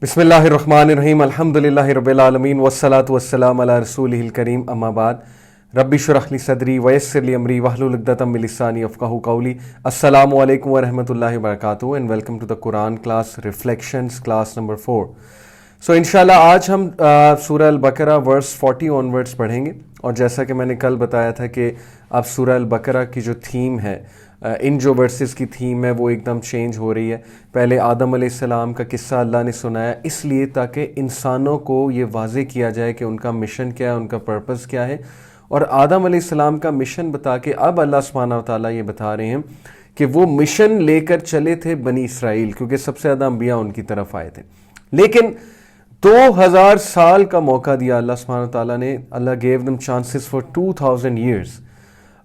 بسم اللہ الرحمن الرحیم الحمدللہ رب العالمین والصلاة والسلام علی رسولہ الکریم اما بعد رب اشرح لی صدری ویسر لی امری واحلل عقدۃ من لسانی یفقہوا قولی. السلام علیکم ورحمۃ اللہ وبرکاتہ and welcome to the Quran class reflections class number 4. So انشاءاللہ آج ہم سورہ البقرہ ورس 40 آنورڈس پڑھیں گے. اور جیسا کہ میں نے کل بتایا تھا کہ اب سورہ البقرہ کی جو تھیم ہے، ان جو ورسز کی تھیم ہے وہ ایک دم چینج ہو رہی ہے. پہلے آدم علیہ السلام کا قصہ اللہ نے سنایا اس لیے تاکہ انسانوں کو یہ واضح کیا جائے کہ ان کا مشن کیا ہے، ان کا پرپس کیا ہے. اور آدم علیہ السلام کا مشن بتا کے اب اللہ سبحانہ و تعالیٰ یہ بتا رہے ہیں کہ وہ مشن لے کر چلے تھے بنی اسرائیل، کیونکہ سب سے زیادہ انبیاء ان کی طرف آئے تھے. لیکن 2000 سال کا موقع دیا اللہ سبحانہ و تعالیٰ نے. اللہ gave them chances for 2000 years.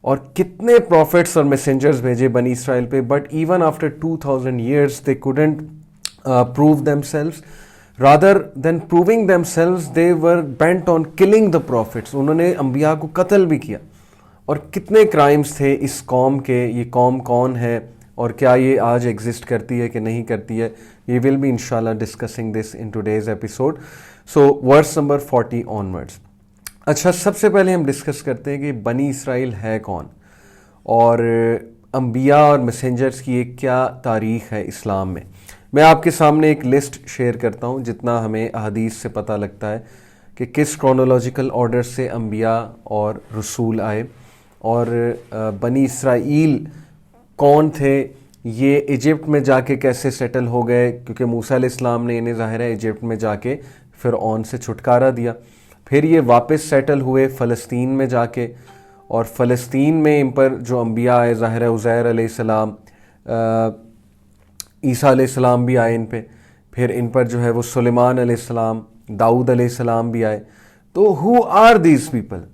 اور کتنے پروفٹس اور میسنجرز بھیجے بنی اسرائیل پہ، but even after 2000 years they couldn't prove themselves. Rather than proving themselves they were bent on killing the prophets. انہوں نے انبیاء کو قتل بھی کیا. اور کتنے کرائمز تھے اس قوم کے. یہ قوم کون ہے اور کیا یہ آج ایگزسٹ کرتی ہے کہ نہیں کرتی ہے؟ We will be inshallah discussing this in today's episode. So verse number 40 onwards. اچھا، سب سے پہلے ہم ڈسکس کرتے ہیں کہ بنی اسرائیل ہے کون، اور انبیاء اور میسنجرز کی ایک کیا تاریخ ہے اسلام میں. میں آپ کے سامنے ایک لسٹ شیئر کرتا ہوں جتنا ہمیں احادیث سے پتہ لگتا ہے کہ کس کرونولوجیکل آرڈر سے انبیاء اور رسول آئے، اور بنی اسرائیل کون تھے، یہ ایجپٹ میں جا کے کیسے سیٹل ہو گئے، کیونکہ موسیٰ علیہ السلام نے انہیں ظاہر ہے ایجپٹ میں جا کے فرعون سے چھٹکارا دیا. پھر یہ واپس سیٹل ہوئے فلسطین میں جا کے، اور فلسطین میں ان پر جو انبیاء آئے، ظاہر ہے عزیر علیہ السلام، عیسیٰ علیہ السلام بھی آئے ان پہ. پھر ان پر جو ہے وہ سلیمان علیہ السلام، داؤد علیہ السلام بھی آئے. تو who are these people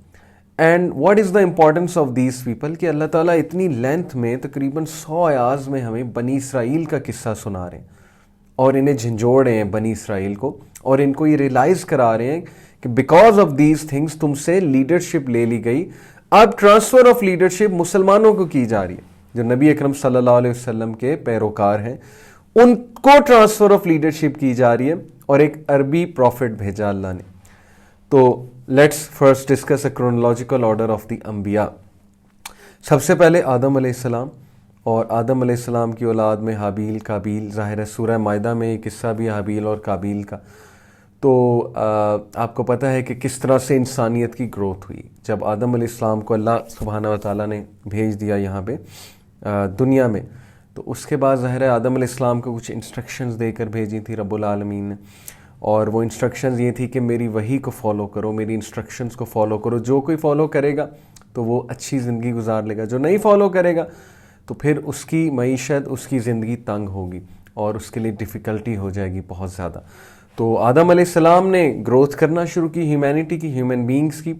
and what is the importance of these people؟ کہ اللہ تعالیٰ اتنی لینتھ میں تقریباً 100 آیاز میں ہمیں بنی اسرائیل کا قصہ سنا رہے ہیں، اور انہیں جھنجھوڑ رہے ہیں بنی اسرائیل کو، اور ان کو یہ ریلائز کرا رہے ہیں کہ بیکاز آف دیز تھنگس تم سے لیڈرشپ لے لی گئی. اب ٹرانسفر آف لیڈرشپ مسلمانوں کو کی جا رہی ہے، جو نبی اکرم صلی اللہ علیہ وسلم کے پیروکار ہیں ان کو ٹرانسفر آف لیڈرشپ کی جا رہی ہے، اور ایک عربی پروفٹ بھیجا اللہ نے. تو let's first discuss a chronological order of the انبیاء. سب سے پہلے آدم علیہ السلام، اور آدم علیہ السلام کی اولاد میں حابیل قابیل. ظاہر ہے سورہ مائدہ میں یہ قصہ بھی حابیل اور قابیل کا. تو آپ کو پتہ ہے کہ کس طرح سے انسانیت کی گروتھ ہوئی جب آدم علیہ السلام کو اللہ سبحانہ و تعالیٰ نے بھیج دیا یہاں پہ دنیا میں. تو اس کے بعد ظاہر ہے آدم علیہ السلام کو کچھ انسٹرکشنز دے کر بھیجی تھی رب العالمین نے، اور وہ انسٹرکشنز یہ تھی کہ میری وحی کو فالو کرو، میری انسٹرکشنز کو فالو کرو. جو کوئی فالو کرے گا تو وہ اچھی زندگی گزار لے گا، جو نہیں فالو کرے گا تو پھر اس کی معیشت، اس کی زندگی تنگ ہوگی اور اس کے لیے ڈیفیکلٹی ہو جائے گی بہت زیادہ. تو آدم علیہ السلام نے گروتھ کرنا شروع کی، ہیومینٹی کی، ہیومن بینگز کی.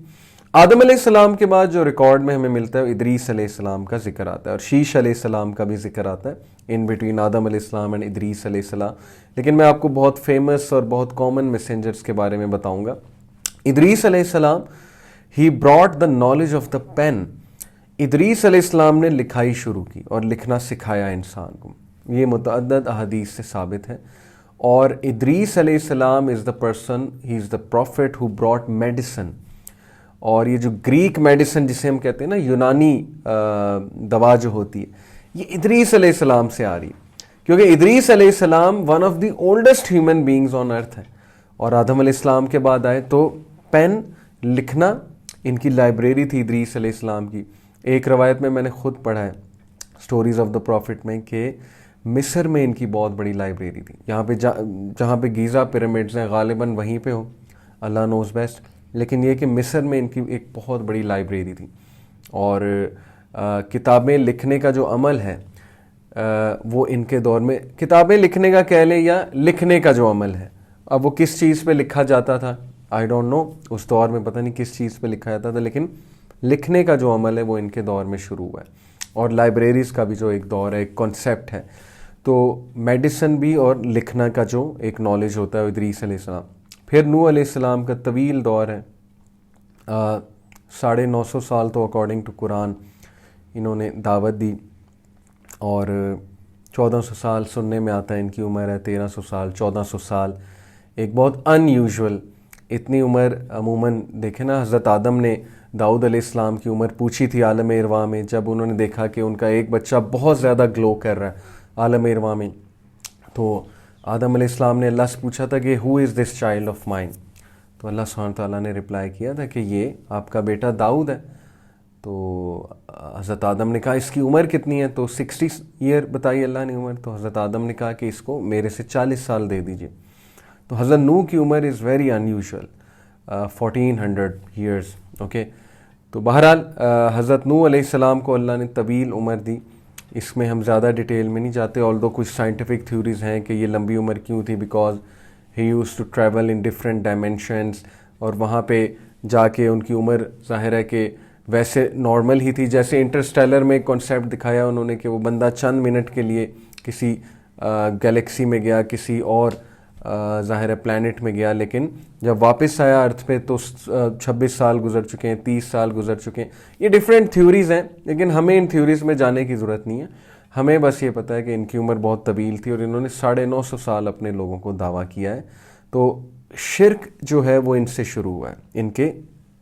آدم علیہ السلام کے بعد جو ریکارڈ میں ہمیں ملتا ہے ادریس علیہ السلام کا ذکر آتا ہے، اور شیش علیہ السلام کا بھی ذکر آتا ہے ان بٹوین آدم علیہ السلام اینڈ ادریس علیہ السلام. لیکن میں آپ کو بہت فیمس اور بہت کامن میسنجرز کے بارے میں بتاؤں گا. ادریس علیہ السلام he brought the knowledge of the pen. Idris علیہ السلام نے لکھائی شروع کی اور لکھنا سکھایا انسان کو. یہ متعدد احادیث سے ثابت ہے. اور ادریس علیہ السلام is the person, he is the prophet who brought medicine. اور یہ جو گریک میڈیسن جسے ہم کہتے ہیں نا، یونانی دوا جو ہوتی ہے، یہ ادریس علیہ السلام سے آ رہی ہے، کیونکہ ادریس علیہ السلام one of the oldest human beings on earth ہے. اور آدم علیہ السلام کے بعد آئے تو پین، لکھنا، ان کی لائبریری تھی ادریس علیہ السلام کی. ایک روایت میں نے خود پڑھا ہے سٹوریز آف دا پروفٹ میں کہ مصر میں ان کی بہت بڑی لائبریری تھی. یہاں پہ جہاں پہ گیزا پیرامڈز ہیں غالباً وہیں پہ ہو، اللہ نوز بیسٹ. لیکن یہ کہ مصر میں ان کی ایک بہت بڑی لائبریری تھی. اور کتابیں لکھنے کا جو عمل ہے وہ ان کے دور میں، کتابیں لکھنے کا کہہ لیں یا لکھنے کا جو عمل ہے، اب وہ کس چیز پہ لکھا جاتا تھا آئی ڈونٹ نو، اس دور میں پتہ نہیں کس چیز پہ لکھا جاتا تھا، لیکن لکھنے کا جو عمل ہے وہ ان کے دور میں شروع ہوا ہے. اور لائبریریز کا بھی جو ایک دور ہے، ایک کانسیپٹ ہے. تو میڈیسن بھی اور لکھنا کا جو ایک نالج ہوتا ہے وہ ادریس علیہ السلام. پھر نوح علیہ السلام کا طویل دور ہے، 950 سال تو اکارڈنگ ٹو قرآن انہوں نے دعوت دی، اور 1400 سال سننے میں آتا ہے ان کی عمر ہے، 1300 سال، 1400 سال ایک بہت ان یوزول اتنی عمر عموماً دیکھیں نا، حضرت آدم نے داؤد علیہ السلام کی عمر پوچھی تھی عالم ارواح میں، جب انہوں نے دیکھا کہ ان کا ایک بچہ بہت زیادہ گلو کر رہا ہے عالم ارواح میں، تو آدم علیہ السلام نے اللہ سے پوچھا تھا کہ ہو از دس چائلڈ آف مائن، تو اللہ سبحانہ تعالیٰ نے رپلائی کیا تھا کہ یہ آپ کا بیٹا داؤد ہے. تو حضرت آدم نے کہا اس کی عمر کتنی ہے، تو 60 ایئر بتائی اللہ نے عمر. تو حضرت آدم نے کہا کہ اس کو میرے سے 40 سال دے دیجئے. تو حضرت نوح کی عمر is very unusual 1400 years. Okay, تو بہرحال حضرت نوح علیہ السلام کو اللہ نے طویل عمر دی. اس میں ہم زیادہ ڈیٹیل میں نہیں جاتے، آلدو کچھ سائنٹیفک تھیوریز ہیں کہ یہ لمبی عمر کیوں تھی، because he used to travel in different dimensions, اور وہاں پہ جا کے ان کی عمر ظاہر ہے کہ ویسے نارمل ہی تھی. جیسے انٹرسٹیلر میں ایک کانسیپٹ دکھایا انہوں نے کہ وہ بندہ چند منٹ کے لیے کسی گلیکسی میں گیا، کسی اور ظاہر ہے پلانٹ میں گیا، لیکن جب واپس آیا ارتھ پہ تو 26 سال گزر چکے ہیں، 30 سال گزر چکے ہیں. یہ ڈفرینٹ تھیوریز ہیں، لیکن ہمیں ان تھیوریز میں جانے کی ضرورت نہیں ہے. ہمیں بس یہ پتہ ہے کہ ان کی عمر بہت طویل تھی اور انہوں نے 950 سال اپنے لوگوں کو دعویٰ کیا ہے. تو شرک جو ہے وہ ان سے شروع ہوا ہے، ان کے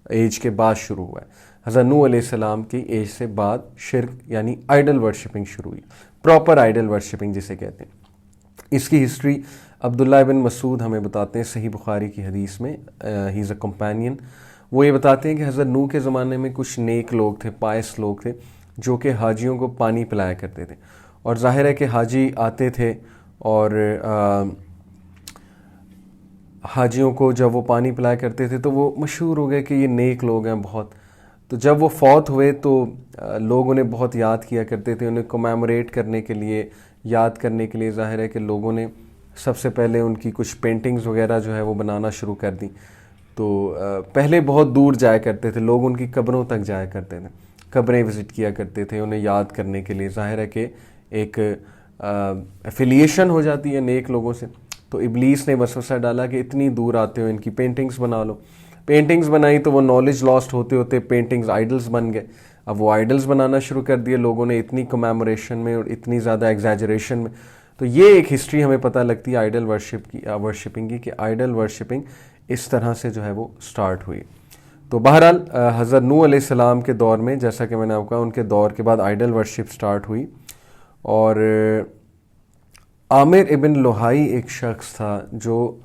ایج کے بعد شروع ہوا ہے. حضرت نوح علیہ السلام کی ایج سے بعد شرک یعنی آئیڈل ورشپنگ شروع ہوئی، پراپر آئیڈل ورشپنگ جسے کہتے ہیں. اس کی ہسٹری عبداللہ بن مسعود ہمیں بتاتے ہیں صحیح بخاری کی حدیث میں، ہی از اے کمپینین. وہ یہ بتاتے ہیں کہ حضرت نوح کے زمانے میں کچھ نیک لوگ تھے، پائس لوگ تھے، جو کہ حاجیوں کو پانی پلایا کرتے تھے. اور ظاہر ہے کہ حاجی آتے تھے اور حاجیوں کو جب وہ پانی پلایا کرتے تھے تو وہ مشہور ہو گئے کہ یہ نیک لوگ ہیں بہت. تو جب وہ فوت ہوئے تو لوگ انہیں بہت یاد کیا کرتے تھے. انہیں کومیموریٹ کرنے کے لیے، یاد کرنے کے لیے ظاہر ہے کہ لوگوں نے سب سے پہلے ان کی کچھ پینٹنگز وغیرہ جو ہے وہ بنانا شروع کر دیں. تو پہلے بہت دور جایا کرتے تھے لوگ، ان کی قبروں تک جایا کرتے تھے، قبریں وزٹ کیا کرتے تھے انہیں یاد کرنے کے لیے. ظاہر ہے کہ ایک ایفیلیشن ہو جاتی ہے نیک لوگوں سے. تو ابلیس نے وسوسہ ڈالا کہ اتنی دور آتے ہو ان کی پینٹنگز بنا لو. پینٹنگز بنائی تو وہ نالج لاسٹ ہوتے ہوتے پینٹنگز آئیڈلز بن گئے. اب وہ آئیڈلز بنانا شروع کر دیے لوگوں نے، اتنی کمیموریشن میں اور اتنی زیادہ ایگزیجریشن میں. تو یہ ایک ہسٹری ہمیں پتہ لگتی ہے آئیڈل ورشپنگ کی، کہ آئیڈل ورشپنگ اس طرح سے جو ہے وہ سٹارٹ ہوئی. تو بہرحال حضرت نوح علیہ السلام کے دور میں، جیسا کہ میں نے آپ کہا، ان کے دور کے بعد آئیڈل ورشپ سٹارٹ ہوئی. اور عامر ابن لوہائی ایک شخص تھا جو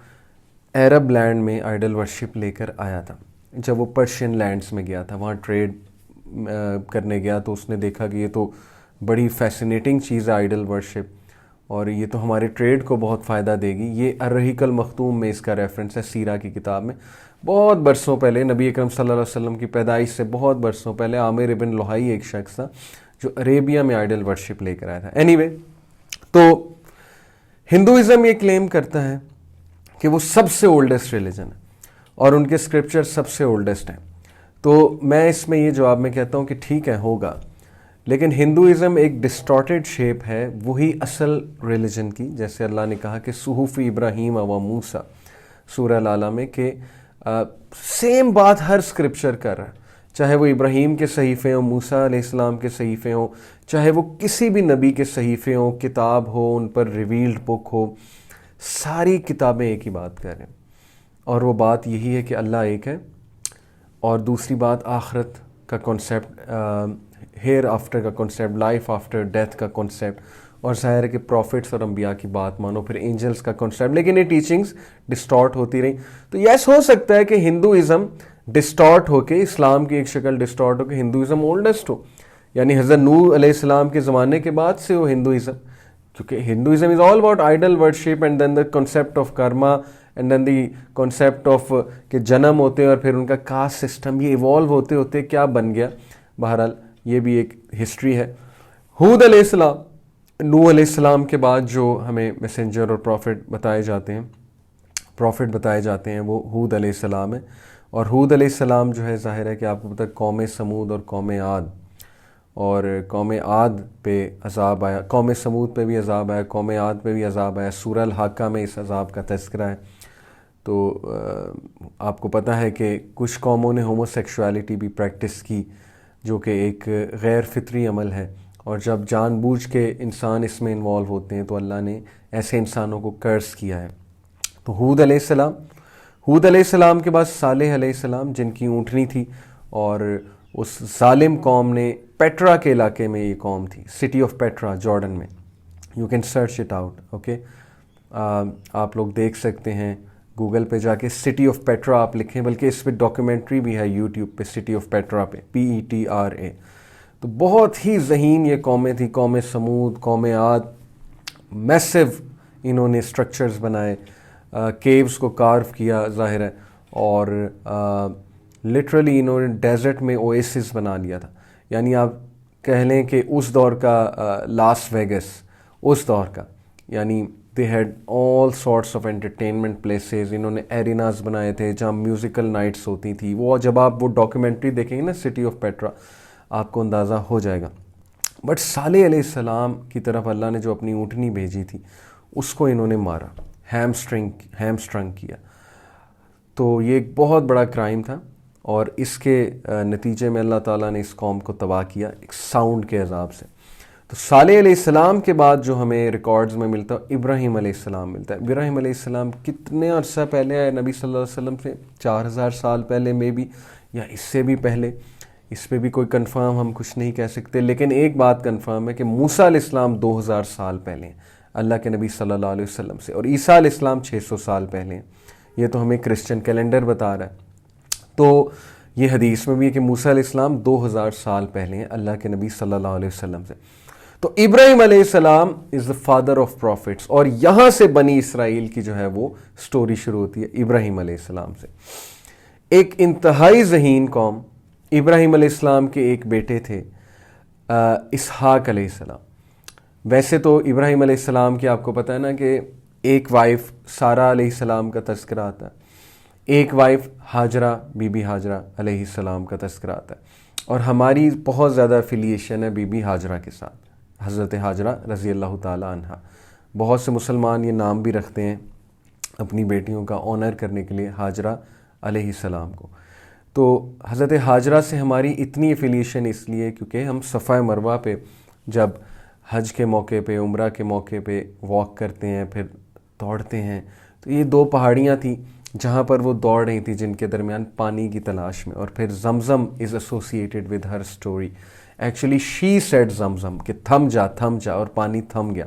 عرب لینڈ میں آئیڈل ورشپ لے کر آیا تھا. جب وہ پرشین لینڈز میں گیا تھا، وہاں ٹریڈ کرنے گیا، تو اس نے دیکھا کہ یہ تو بڑی فیسینیٹنگ چیز ہے آئیڈل ورشپ، اور یہ تو ہمارے ٹریڈ کو بہت فائدہ دے گی. یہ الرحیق المختوم میں اس کا ریفرنس ہے، سیرہ کی کتاب میں. بہت برسوں پہلے، نبی اکرم صلی اللہ علیہ وسلم کی پیدائش سے بہت برسوں پہلے، عامر ابن لوہائی ایک شخص تھا جو عربیہ میں آئیڈل ورشپ لے کر آیا تھا. اینی تو ہندوازم یہ کلیم کرتا ہے کہ وہ سب سے اولڈسٹ ریلیجن ہے اور ان کے اسکرپچر سب سے اولڈسٹ ہیں. تو میں اس میں یہ جواب میں کہتا ہوں کہ ٹھیک ہے، ہوگا، لیکن ہندوازم ایک ڈسٹارٹیڈ شیپ ہے وہی اصل ریلیجن کی. جیسے اللہ نے کہا کہ صحف ابراہیم و موسیٰ سورہ العلیٰ میں، کہ سیم بات ہر اسکرپچر کر رہا ہے، چاہے وہ ابراہیم کے صحیفے ہوں، موسیٰ علیہ السلام کے صحیفے ہوں، چاہے وہ کسی بھی نبی کے صحیفے ہوں، کتاب ہو، ان پر ریویلڈ بک ہو، ساری کتابیں ایک ہی بات کر رہے ہیں. اور وہ بات یہی ہے کہ اللہ ایک ہے، اور دوسری بات آخرت کا کنسیپٹ، ہیئر آفٹر کا کنسیپٹ، لائف آفٹر ڈیتھ کا کنسیپٹ، اور ظاہر ہے کہ پروفٹس اور انبیاء کی بات مانو، پھر اینجلز کا کنسیپٹ. لیکن یہ ٹیچنگز ڈسٹارٹ ہوتی رہیں. تو یس ہو سکتا ہے کہ ہندوازم ڈسٹارٹ ہو کے، اسلام کی ایک شکل ڈسٹارٹ ہو کے ہندوازم اولڈسٹ ہو، یعنی حضرت نوح علیہ السلام کے زمانے کے بعد سے ہو ہندوازم. کیونکہ Hinduism is all about idol worship and then the concept of karma and then the concept of کہ جنم ہوتے ہیں اور پھر ان کا کاسٹ سسٹم، یہ ایوالو ہوتے ہوتے کیا بن گیا. بہرحال یہ بھی ایک ہسٹری ہے. ہود علیہ السلام، نوح علیہ السلام کے بعد جو ہمیں میسنجر اور پروفٹ بتائے جاتے ہیں وہ ہود علیہ السلام ہے. اور ہود علیہ السلام جو ہے ظاہر ہے کہ آپ کو پتہ ہے قوم سمود اور قوم عاد، اور قوم عاد پہ عذاب آیا، قوم سمود پہ بھی عذاب آیا، قوم عاد پہ بھی عذاب آیا. سورہ الحاقہ میں اس عذاب کا تذکرہ ہے. تو آپ کو پتہ ہے کہ کچھ قوموں نے ہومو سیکشوالٹی بھی پریکٹس کی، جو کہ ایک غیر فطری عمل ہے، اور جب جان بوجھ کے انسان اس میں انوالو ہوتے ہیں تو اللہ نے ایسے انسانوں کو کرس کیا ہے. تو ہود علیہ السلام کے بعد صالح علیہ السلام جن کی اونٹنی تھی، اور اس ظالم قوم نے پیٹرا کے علاقے میں یہ قوم تھی، سٹی آف پیٹرا جارڈن میں. You can search it out. Okay, آپ لوگ دیکھ سکتے ہیں گوگل پہ جا کے سٹی آف پیٹرا آپ لکھیں، بلکہ اس پہ ڈاکیومنٹری بھی ہے یوٹیوب پہ سٹی آف پیٹرا پہ PETRA. تو بہت ہی ذہین یہ قومیں تھیں، قوم سمود، قوم عاد. میسو انہوں نے اسٹرکچرز بنائے، کیوز کو کارو کیا ظاہر ہے، اور لٹرلی انہوں نے ڈیزرٹ میں اویسس بنا لیا تھا. یعنی آپ کہہ لیں کہ اس دور کا لاس ویگس، اس دور کا، یعنی they had all sorts of entertainment places. انہوں نے ایریناز بنائے تھے جہاں میوزیکل نائٹس ہوتی تھی. وہ جب آپ وہ ڈاکیومنٹری دیکھیں گے نا سٹی آف پیٹرا، آپ کو اندازہ ہو جائے گا. بٹ صالح علیہ السلام کی طرف اللہ نے جو اپنی اونٹنی بھیجی تھی اس کو انہوں نے مارا، ہیمسٹرنگ کیا. تو یہ ایک بہت بڑا کرائم تھا، اور اس کے نتیجے میں اللہ تعالیٰ نے اس قوم کو تباہ کیا ایک ساؤنڈ کے عذاب سے. تو صالح علیہ السلام کے بعد جو ہمیں ریکارڈز میں ملتا ہے ابراہیم علیہ السلام ملتا ہے. ابراہیم علیہ السلام کتنے عرصہ پہلے آئے نبی صلی اللہ علیہ وسلم سے؟ 4000 سال پہلے میں بھی، یا اس سے بھی پہلے. اس پہ بھی کوئی کنفرم ہم کچھ نہیں کہہ سکتے، لیکن ایک بات کنفرم ہے کہ موسیٰ علیہ السلام 2000 سال پہلے ہیں اللہ کے نبی صلی اللہ علیہ وسلم سے، اور عیسیٰ علیہ السلام 600 سال پہلے ہیں. یہ تو ہمیں کرسچن کیلنڈر بتا رہا ہے. تو یہ حدیث میں بھی ہے کہ موسیٰ علیہ السلام 2000 سال پہلے ہیں اللہ کے نبی صلی اللہ علیہ وسلم سے. تو ابراہیم علیہ السلام is the father of prophets, اور یہاں سے بنی اسرائیل کی جو ہے وہ سٹوری شروع ہوتی ہے ابراہیم علیہ السلام سے. ایک انتہائی ذہین قوم. ابراہیم علیہ السلام کے ایک بیٹے تھے اسحاق علیہ السلام. ویسے تو ابراہیم علیہ السلام کی آپ کو پتہ ہے نا کہ ایک وائف سارہ علیہ السلام کا تذکرہ آتا ہے، ایک وائف ہاجرہ، بی بی ہاجرہ علیہ السلام کا تذکرہ آتا ہے، اور ہماری بہت زیادہ افیلیشن ہے بی بی ہاجرہ کے ساتھ، حضرت ہاجرہ رضی اللہ تعالیٰ عنہا. بہت سے مسلمان یہ نام بھی رکھتے ہیں اپنی بیٹیوں کا آنر کرنے کے لیے، ہاجرہ علیہ السلام کو. تو حضرت ہاجرہ سے ہماری اتنی افیلیشن اس لیے کیونکہ ہم صفا مروہ پہ جب حج کے موقع پہ، عمرہ کے موقع پہ واک کرتے ہیں، پھر دوڑتے ہیں، تو یہ 2 پہاڑیاں تھیں جہاں پر وہ دوڑ رہی تھی، جن کے درمیان پانی کی تلاش میں. اور پھر Zamzam is associated with her story. Actually she said Zamzam کہ تھم جا، اور پانی تھم گیا.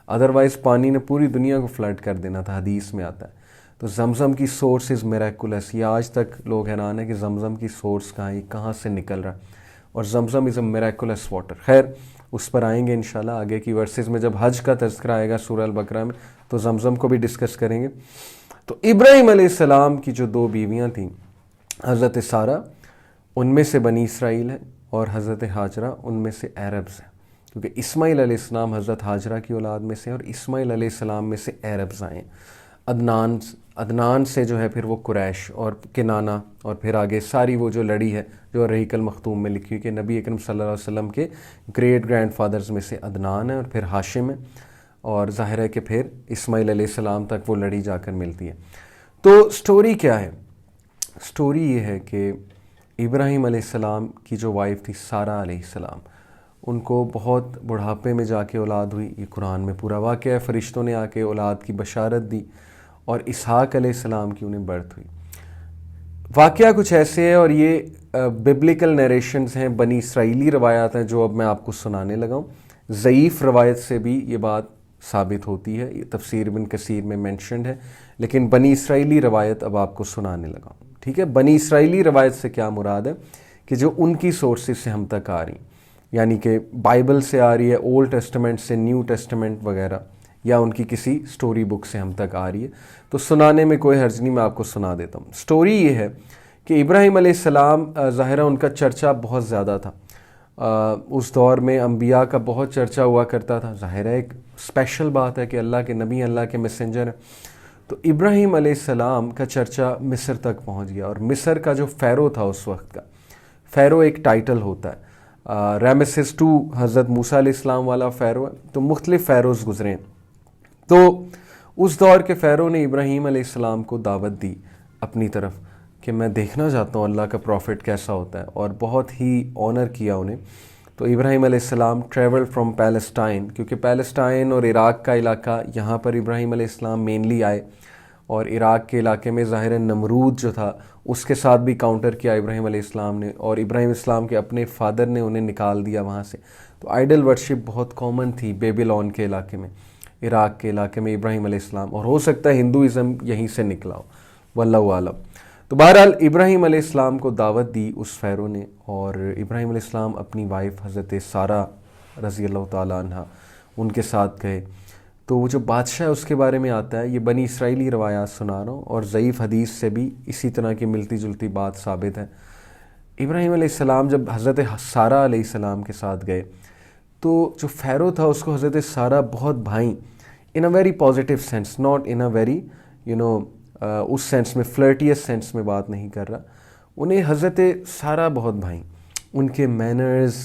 ادروائز پانی نے پوری دنیا کو فلڈ کر دینا تھا، حدیث میں آتا ہے. تو زمزم کی سورس از میریکولس. یہ آج تک لوگ حیران ہیں کہ زمزم کی سورس کہاں سے نکل رہا، اور زمزم از اے میریکولس واٹر. خیر اس پر آئیں گے انشاءاللہ آگے کی ورسز میں، جب حج کا تذکرہ آئے گا سورہ البقرہ میں تو زمزم کو بھی ڈسکس کریں گے. تو ابراہیم علیہ السلام کی جو 2 بیویاں تھیں، حضرت سارہ ان میں سے بنی اسرائیل ہے، اور حضرت ہاجرہ ان میں سے عربز ہیں، کیونکہ اسماعیل علیہ السلام حضرت ہاجرہ کی اولاد میں سے، اور اسماعیل علیہ السلام میں سے عربز آئے. عدنان سے جو ہے پھر وہ قریش اور کنانہ، اور پھر آگے ساری وہ جو لڑی ہے جو رحیق المختوم میں لکھی ہوئی کہ نبی اکرم صلی اللہ علیہ وسلم کے گریٹ گرینڈ فادرز میں سے عدنان ہے، اور پھر ہاشم ہے، اور ظاہر ہے کہ پھر اسماعیل علیہ السلام تک وہ لڑی جا کر ملتی ہے. تو سٹوری کیا ہے؟ سٹوری یہ ہے کہ ابراہیم علیہ السلام کی جو وائف تھی سارہ علیہ السلام، ان کو بہت بڑھاپے میں جا کے اولاد ہوئی. یہ قرآن میں پورا واقعہ ہے، فرشتوں نے آ کے اولاد کی بشارت دی، اور اسحاق علیہ السلام کی انہیں برتھ ہوئی. واقعہ کچھ ایسے ہے، اور یہ ببلیکل نیریشنز ہیں، بنی اسرائیلی روایات ہیں جو اب میں آپ کو سنانے لگا ہوں. ضعیف روایت سے بھی یہ بات ثابت ہوتی ہے، یہ تفسیر ابن کثیر میں مینشنڈ ہے، لیکن بنی اسرائیلی روایت اب آپ کو سنانے لگا ہوں. ٹھیک ہے، بنی اسرائیلی روایت سے کیا مراد ہے کہ جو ان کی سورسز سے ہم تک آ رہی ہیں، یعنی کہ بائبل سے آ رہی ہے، اولڈ ٹیسٹمنٹ سے، نیو ٹیسٹمنٹ وغیرہ، یا ان کی کسی سٹوری بک سے ہم تک آ رہی ہے. تو سنانے میں کوئی حرج نہیں، میں آپ کو سنا دیتا ہوں. سٹوری یہ ہے کہ ابراہیم علیہ السلام ظاہرہ ان کا چرچا بہت زیادہ تھا. اس دور میں انبیاء کا بہت چرچا ہوا کرتا تھا. ظاہرہ ایک اسپیشل بات ہے کہ اللہ کے نبی، اللہ کے میسنجر ہیں. تو ابراہیم علیہ السلام کا چرچا مصر تک پہنچ گیا، اور مصر کا جو فیرو تھا اس وقت کا، فیرو ایک ٹائٹل ہوتا ہے. رامسس II حضرت موسیٰ علیہ السلام والا فیرو ہے. تو مختلف فیروز گزرے ہیں. تو اس دور کے فیرو نے ابراہیم علیہ السلام کو دعوت دی اپنی طرف کہ میں دیکھنا چاہتا ہوں اللہ کا پروفٹ کیسا ہوتا ہے، اور بہت ہی آنر کیا انہیں. تو ابراہیم علیہ السلام ٹریول فرام پیلسٹائن، کیونکہ پیلسٹائن اور عراق کا علاقہ، یہاں پر ابراہیم علیہ السلام مینلی آئے، اور عراق کے علاقے میں ظاہر نمرود جو تھا اس کے ساتھ بھی کاؤنٹر کیا ابراہیم علیہ السلام نے، اور ابراہیم السلام کے اپنے فادر نے انہیں نکال دیا وہاں سے. تو آئیڈل ورشپ بہت کامن تھی بیبیلون کے علاقے میں، عراق کے علاقے میں ابراہیم علیہ السلام، اور ہو سکتا ہے ہندوازم یہیں سے نکلا ہو، واللہ عالم. تو بہرحال ابراہیم علیہ السلام کو دعوت دی اس فیرو نے، اور ابراہیم علیہ السلام اپنی وائف حضرت سارہ رضی اللہ تعالیٰ عنہ ان کے ساتھ گئے. تو وہ جو بادشاہ اس کے بارے میں آتا ہے، یہ بنی اسرائیلی روایات سنا رہا ہوں، اور ضعیف حدیث سے بھی اسی طرح کی ملتی جلتی بات ثابت ہے. ابراہیم علیہ السلام جب حضرت سارہ علیہ السلام کے ساتھ گئے تو جو فیرو تھا اس کو حضرت سارہ بہت بھائیں، in a very positive sense, not in a very اس سینس میں فلرٹیس سینس میں بات نہیں کر رہا. انہیں حضرت سارہ بہت بھائیں، ان کے مینرز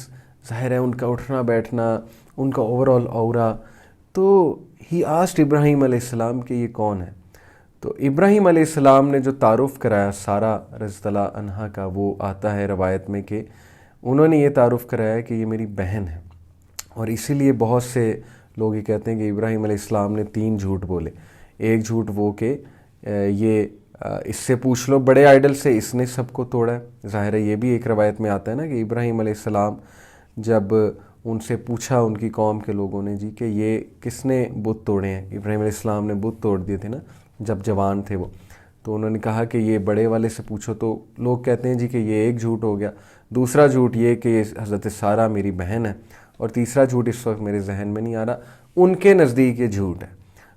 ظاہر ہے، ان کا اٹھنا بیٹھنا، ان کا اوور آل اورا. تو ہی آسکڈ ابراہیم علیہ السلام کہ یہ کون ہے. تو ابراہیم علیہ السلام نے جو تعارف کرایا سارہ رضی اللہ عنہا کا، وہ آتا ہے روایت میں کہ انہوں نے یہ تعارف کرایا کہ یہ میری بہن ہے. اور اسی لیے بہت سے لوگ یہ کہتے ہیں کہ ابراہیم علیہ السلام نے 3 جھوٹ بولے. ایک جھوٹ وہ کہ یہ اس سے پوچھ لو بڑے آئیڈل سے، اس نے سب کو توڑا ہے. ظاہر ہے یہ بھی ایک روایت میں آتا ہے نا کہ ابراہیم علیہ السلام جب ان سے پوچھا ان کی قوم کے لوگوں نے جی کہ یہ کس نے بت توڑے ہیں، ابراہیم علیہ السلام نے بت توڑ دیے تھے نا جب جوان تھے وہ. تو انہوں نے کہا کہ یہ بڑے والے سے پوچھو. تو لوگ کہتے ہیں جی کہ یہ ایک جھوٹ ہو گیا. دوسرا جھوٹ یہ کہ حضرت سارہ میری بہن ہے. اور تیسرا جھوٹ اس وقت میرے ذہن میں نہیں آ رہا، ان کے نزدیک یہ جھوٹ ہے.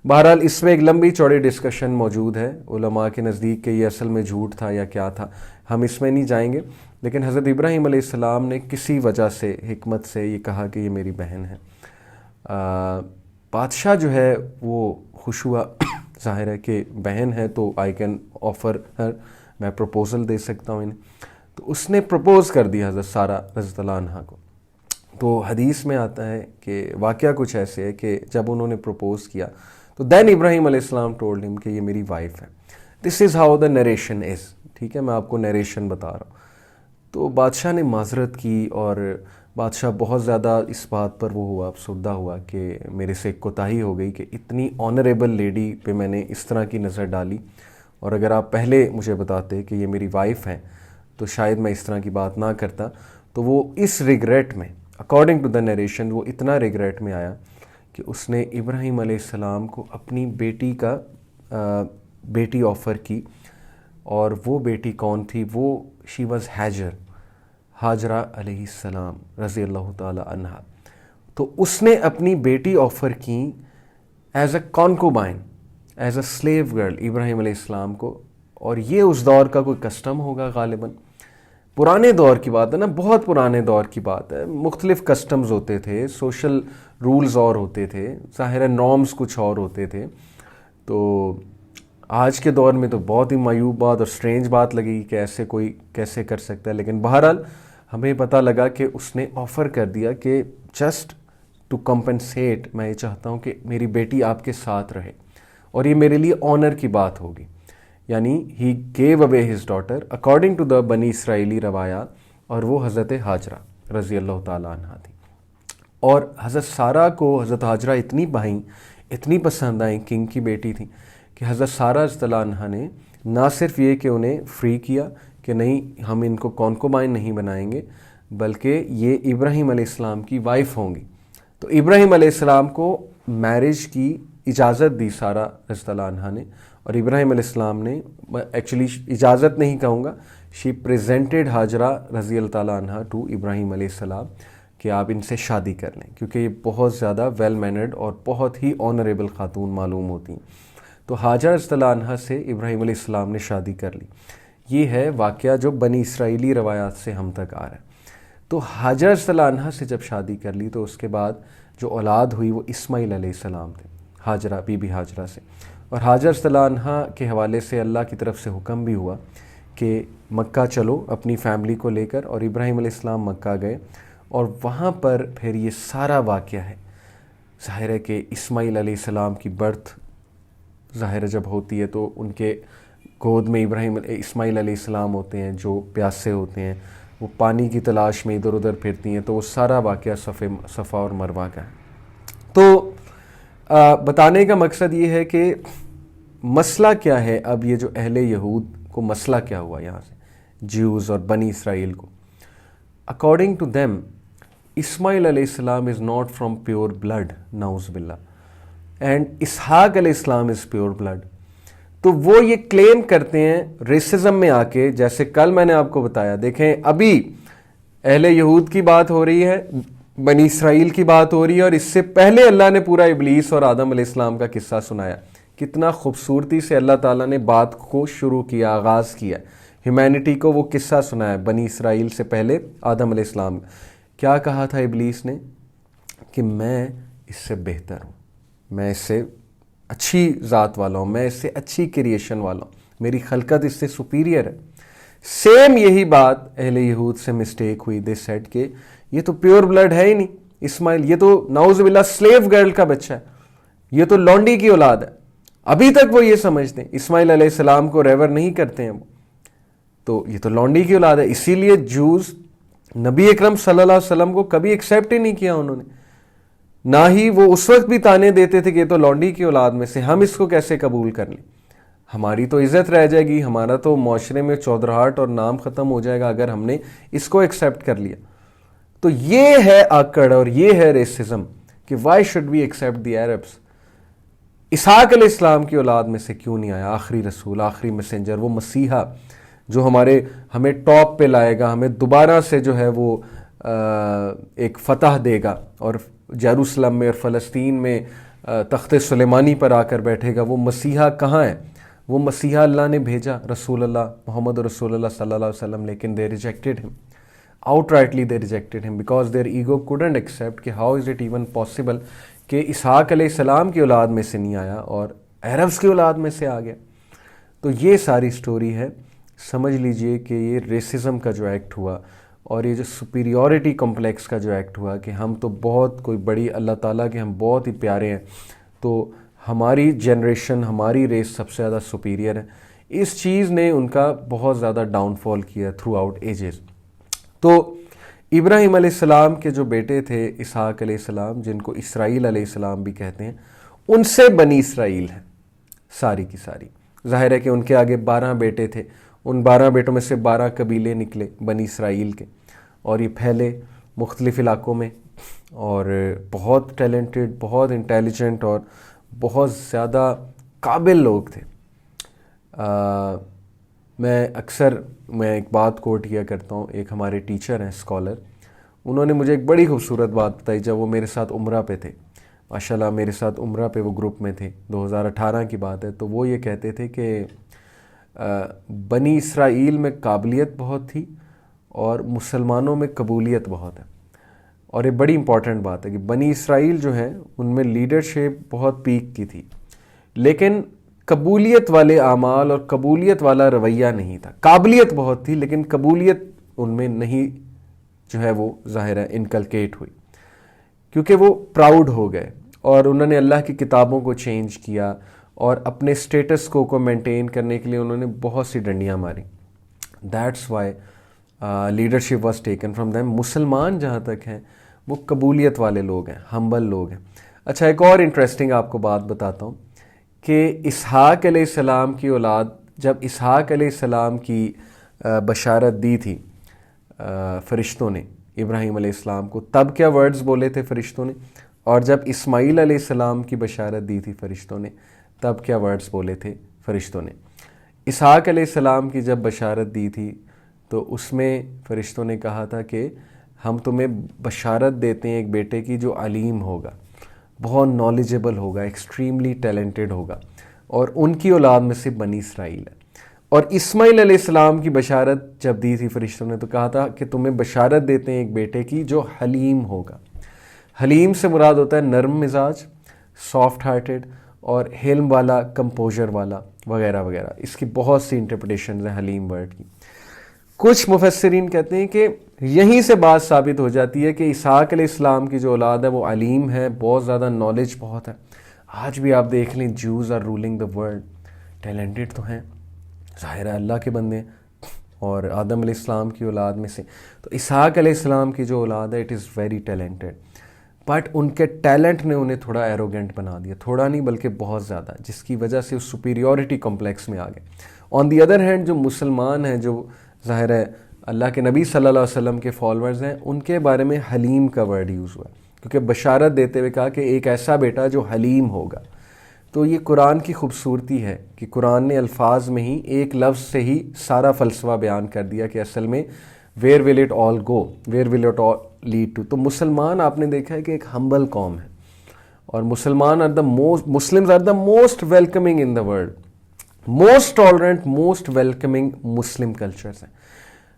بہرحال اس میں ایک لمبی چوڑی ڈسکشن موجود ہے علماء کے نزدیک کہ یہ اصل میں جھوٹ تھا یا کیا تھا، ہم اس میں نہیں جائیں گے. لیکن حضرت ابراہیم علیہ السلام نے کسی وجہ سے حکمت سے یہ کہا کہ یہ میری بہن ہے. بادشاہ جو ہے وہ خوش ہوا، ظاہر ہے کہ بہن ہے تو آئی کین آفر ہر، میں پروپوزل دے سکتا ہوں انہیں. تو اس نے پروپوز کر دیا حضرت سارہ رضی اللہ عنہا کو. تو حدیث میں آتا ہے کہ واقعہ کچھ ایسے ہے کہ جب انہوں نے پروپوز کیا تو دین ابراہیم علیہ السلام ٹولڈ ہم کہ یہ میری وائف ہے. دس از ہاؤ دا نریشن از. ٹھیک ہے، میں آپ کو نریشن بتا رہا ہوں. تو بادشاہ نے معذرت کی، اور بادشاہ بہت زیادہ اس بات پر وہ ہوا، افسردہ ہوا کہ میرے سے ایک کوتاہی ہو گئی کہ اتنی آنریبل لیڈی پہ میں نے اس طرح کی نظر ڈالی، اور اگر آپ پہلے مجھے بتاتے کہ یہ میری وائف ہیں تو شاید میں اس طرح کی بات نہ کرتا. تو وہ اس ریگریٹ میں، اکارڈنگ ٹو دا نریشن، وہ اتنا ریگریٹ میں آیا کہ اس نے ابراہیم علیہ السلام کو اپنی بیٹی آفر کی. اور وہ بیٹی کون تھی؟ وہ شی واز ہاجرہ علیہ السلام رضی اللہ تعالی عنہا. تو اس نے اپنی بیٹی آفر کی as a concubine, as a slave girl Ibrahim علیہ السلام کو. اور یہ اس دور کا کوئی کسٹم ہوگا غالباً، پرانے دور کی بات ہے نا، بہت پرانے دور کی بات ہے. مختلف کسٹمز ہوتے تھے، سوشل رولز اور ہوتے تھے، ظاہر ہے نارمز کچھ اور ہوتے تھے. تو آج کے دور میں تو بہت ہی معیوب بات اور سٹرینج بات لگی کہ ایسے کوئی کیسے کر سکتا ہے. لیکن بہرحال ہمیں پتہ لگا کہ اس نے آفر کر دیا کہ جسٹ ٹو کمپنسیٹ، میں یہ چاہتا ہوں کہ میری بیٹی آپ کے ساتھ رہے، اور یہ میرے لیے آنر کی بات ہوگی. یعنی he gave away his daughter according to the بنی اسرائیلی روایات، اور وہ حضرت ہاجرہ رضی اللہ تعالیٰ عنہ تھی. اور حضرت سارہ کو حضرت ہاجرہ اتنی بھائیں، اتنی پسند آئیں، کنگ کی بیٹی تھی، کہ حضرت سارہ رضی اللہ عنہ نے نہ صرف یہ کہ انہیں فری کیا کہ نہیں ہم ان کو کونکوبائن نہیں بنائیں گے، بلکہ یہ ابراہیم علیہ السلام کی وائف ہوں گی. تو ابراہیم علیہ السلام کو میرج کی اجازت دی سارہ رضی اللہ عنہ نے. اور ابراہیم علیہ السلام نے ایکچولی اجازت نہیں کہوں گا، شی پریزنٹڈ ہاجرہ رضی اللہ تعالیٰ عنہ ٹو ابراہیم علیہ السلام کہ آپ ان سے شادی کر لیں، کیونکہ یہ بہت زیادہ ویل مینرڈ اور بہت ہی آنریبل خاتون معلوم ہوتی ہیں. تو ہاجرہ رضی اللہ عنہ سے ابراہیم علیہ السلام نے شادی کر لی. یہ ہے واقعہ جو بنی اسرائیلی روایات سے ہم تک آ رہا ہے. تو ہاجرہ رضی اللہ عنہ سے جب شادی کر لی تو اس کے بعد جو اولاد ہوئی وہ اسماعیل علیہ السلام تھے، ہاجرہ بی بی ہاجرہ سے. اور ہاجرہ رضی اللہ عنہ کے حوالے سے اللہ کی طرف سے حکم بھی ہوا کہ مکہ چلو اپنی فیملی کو لے کر. اور ابراہیم علیہ السلام مکہ گئے، اور وہاں پر پھر یہ سارا واقعہ ہے. ظاہر ہے کہ اسماعیل علیہ السلام کی برتھ ظاہر ہے جب ہوتی ہے تو ان کے گود میں اسماعیل علیہ السلام ہوتے ہیں جو پیاسے ہوتے ہیں، وہ پانی کی تلاش میں ادھر ادھر پھرتی ہیں. تو وہ سارا واقعہ صفا اور مروہ کا ہے. تو بتانے کا مقصد یہ ہے کہ مسئلہ کیا ہے اب یہ جو اہل یہود کو مسئلہ کیا ہوا یہاں سے جیوز اور بنی اسرائیل کو؟ اکارڈنگ ٹو دیم اسماعیل علیہ السلام is not from pure blood, نعوذ باللہ، اینڈ اسحاق علیہ السلام از پیور بلڈ. تو وہ یہ کلیم کرتے ہیں ریسزم میں آ کے، جیسے کل میں نے آپ کو بتایا، دیکھیں ابھی اہل یہود کی بات ہو رہی ہے، بنی اسرائیل کی بات ہو رہی ہے، اور اس سے پہلے اللہ نے پورا ابلیس اور آدم علیہ السلام کا قصہ سنایا. کتنا خوبصورتی سے اللہ تعالیٰ نے بات کو شروع کیا، آغاز کیا، ہیومینٹی کو وہ قصہ سنایا بنی اسرائیل سے پہلے آدم علیہ السلام. کیا کہا تھا ابلیس نے؟ کہ میں اس سے بہتر ہوں، میں اس سے اچھی ذات والا ہوں، میں اس سے اچھی کریشن والا ہوں، میری خلقت اس سے سپیریئر ہے. سیم یہی بات اہل یہود سے مسٹیک ہوئی. دے سیڈ کہ یہ تو پیور بلڈ ہے ہی نہیں اسماعیل، یہ تو نعوذ باللہ سلیو گرل کا بچہ ہے، یہ تو لونڈی کی اولاد ہے. ابھی تک وہ یہ سمجھتے ہیں، اسماعیل علیہ السلام کو ریور نہیں کرتے ہیں وہ، تو یہ تو لونڈی کی اولاد ہے. اسی لیے جوز نبی اکرم صلی اللہ علیہ وسلم کو کبھی ایکسیپٹ ہی نہیں کیا انہوں نے، نہ ہی وہ اس وقت بھی تانے دیتے تھے کہ یہ تو لونڈی کی اولاد میں سے، ہم اس کو کیسے قبول کر لیں، ہماری تو عزت رہ جائے گی، ہمارا تو معاشرے میں چودراہٹ اور نام ختم ہو جائے گا اگر ہم نے اس کو ایکسیپٹ کر لیا. تو یہ ہے آکڑ اور یہ ہے ریسزم کہ why should we accept the Arabs. Ishaq علیہ السلام کی اولاد میں سے کیوں نہیں آیا آخری رسول، آخری میسنجر، وہ مسیحا جو ہمیں ٹاپ پہ لائے گا، ہمیں دوبارہ سے جو ہے وہ ایک فتح دے گا اور یروشلم میں اور فلسطین میں تخت سلیمانی پر آ کر بیٹھے گا. وہ مسیحا کہاں ہے؟ وہ مسیحا اللہ نے بھیجا، رسول اللہ محمد رسول اللہ صلی اللہ علیہ وسلم، لیکن they rejected them, outrightly they rejected them because their ego couldn't accept کہ how is it even possible کہ اسحاق علیہ السلام کی اولاد میں سے نہیں آیا اور عربس کی اولاد میں سے آ گیا. تو یہ ساری سٹوری ہے. سمجھ لیجئے کہ یہ ریسزم کا جو ایکٹ ہوا اور یہ جو سپیریورٹی کمپلیکس کا جو ایکٹ ہوا کہ ہم تو بہت کوئی بڑی، اللہ تعالیٰ کے ہم بہت ہی پیارے ہیں، تو ہماری جنریشن، ہماری ریس سب سے زیادہ سپیریئر ہے، اس چیز نے ان کا بہت زیادہ ڈاؤن فال کیا تھرو آؤٹ ایجز. تو ابراہیم علیہ السلام کے جو بیٹے تھے اسحاق علیہ السلام، جن کو اسرائیل علیہ السلام بھی کہتے ہیں، ان سے بنی اسرائیل ہے ساری کی ساری. ظاہر ہے کہ ان کے آگے 12 بیٹے تھے، ان 12 بیٹوں میں سے 12 قبیلے نکلے بنی اسرائیل کے، اور یہ پھیلے مختلف علاقوں میں، اور بہت ٹیلنٹڈ، بہت انٹیلیجنٹ اور بہت زیادہ قابل لوگ تھے. میں ایک بات کوٹ کیا کرتا ہوں، ایک ہمارے ٹیچر ہیں اسکالر، انہوں نے مجھے ایک بڑی خوبصورت بات بتائی جب وہ میرے ساتھ عمرہ پہ تھے. ماشاءاللہ میرے ساتھ عمرہ پہ وہ گروپ میں تھے، 2018 کی بات ہے. تو وہ یہ کہتے تھے کہ بنی اسرائیل میں قابلیت بہت تھی اور مسلمانوں میں قبولیت بہت ہے. اور یہ بڑی امپورٹنٹ بات ہے کہ بنی اسرائیل جو ہیں ان میں لیڈرشپ بہت پیک کی تھی، لیکن قبولیت والے اعمال اور قبولیت والا رویہ نہیں تھا. قابلیت بہت تھی لیکن قبولیت ان میں نہیں جو ہے وہ ظاہر ہے انکلکیٹ ہوئی، کیونکہ وہ پراؤڈ ہو گئے اور انہوں نے اللہ کی کتابوں کو چینج کیا اور اپنے سٹیٹس کو مینٹین کرنے کے لیے انہوں نے بہت سی ڈنڈیاں ماری. That's why leadership was taken from them. مسلمان جہاں تک ہیں وہ قبولیت والے لوگ ہیں، ہمبل لوگ ہیں. اچھا، ایک اور انٹرسٹنگ آپ کو بات بتاتا ہوں کہ اسحاق علیہ السلام کی اولاد، جب اسحاق علیہ السلام کی بشارت دی تھی فرشتوں نے ابراہیم علیہ السلام کو، تب کیا ورڈز بولے تھے فرشتوں نے؟ اور جب اسماعیل علیہ السلام کی بشارت دی تھی فرشتوں نے، تب کیا ورڈز بولے تھے فرشتوں نے؟ اسحاق علیہ السلام کی جب بشارت دی تھی تو اس میں فرشتوں نے کہا تھا کہ ہم تمہیں بشارت دیتے ہیں ایک بیٹے کی جو علیم ہوگا، بہت نالجبل ہوگا، ایکسٹریملی ٹیلنٹڈ ہوگا، اور ان کی اولاد میں سے بنی اسرائیل ہے. اور اسماعیل علیہ السلام کی بشارت جب دی تھی فرشتوں نے تو کہا تھا کہ تمہیں بشارت دیتے ہیں ایک بیٹے کی جو حلیم ہوگا. حلیم سے مراد ہوتا ہے نرم مزاج، سافٹ ہارٹڈ، اور حلم والا، کمپوزر والا، وغیرہ وغیرہ. اس کی بہت سی انٹرپریٹیشنز ہیں حلیم ورڈ کی. کچھ مفسرین کہتے ہیں کہ یہیں سے بات ثابت ہو جاتی ہے کہ اسحاق علیہ السلام کی جو اولاد ہے وہ علیم ہے، بہت زیادہ نالج بہت ہے. آج بھی آپ دیکھ لیں Jews are ruling the world, talented تو ہیں، ظاہر ہے اللہ کے بندے، اور آدم علیہ السلام کی اولاد میں سے. تو اسحاق علیہ السلام کی جو اولاد ہے it is very talented. But in کے ٹیلنٹ نے انہیں تھوڑا ایروگینٹ بنا دیا, تھوڑا نہیں بلکہ بہت زیادہ, جس کی وجہ سے اس سپیریورٹی کمپلیکس میں آ گئے. آن دی ادر ہینڈ جو مسلمان ہیں, جو ظاہر ہے اللہ کے نبی صلی اللہ علیہ وسلم کے فالورز ہیں, ان کے بارے میں حلیم کا ورڈ یوز ہوا, کیونکہ بشارت دیتے ہوئے کہا کہ ایک ایسا بیٹا جو حلیم ہوگا. تو یہ قرآن کی خوبصورتی ہے کہ قرآن نے الفاظ میں ہی ایک لفظ سے ہی سارا فلسفہ بیان کر دیا کہ اصل میں where will it all go, where will it all lead to. تو مسلمان آپ نے دیکھا ہے کہ ایک ہمبل قوم ہے, اور مسلمان Muslims are the most welcoming in the world, most tolerant, most welcoming Muslim cultures ہیں.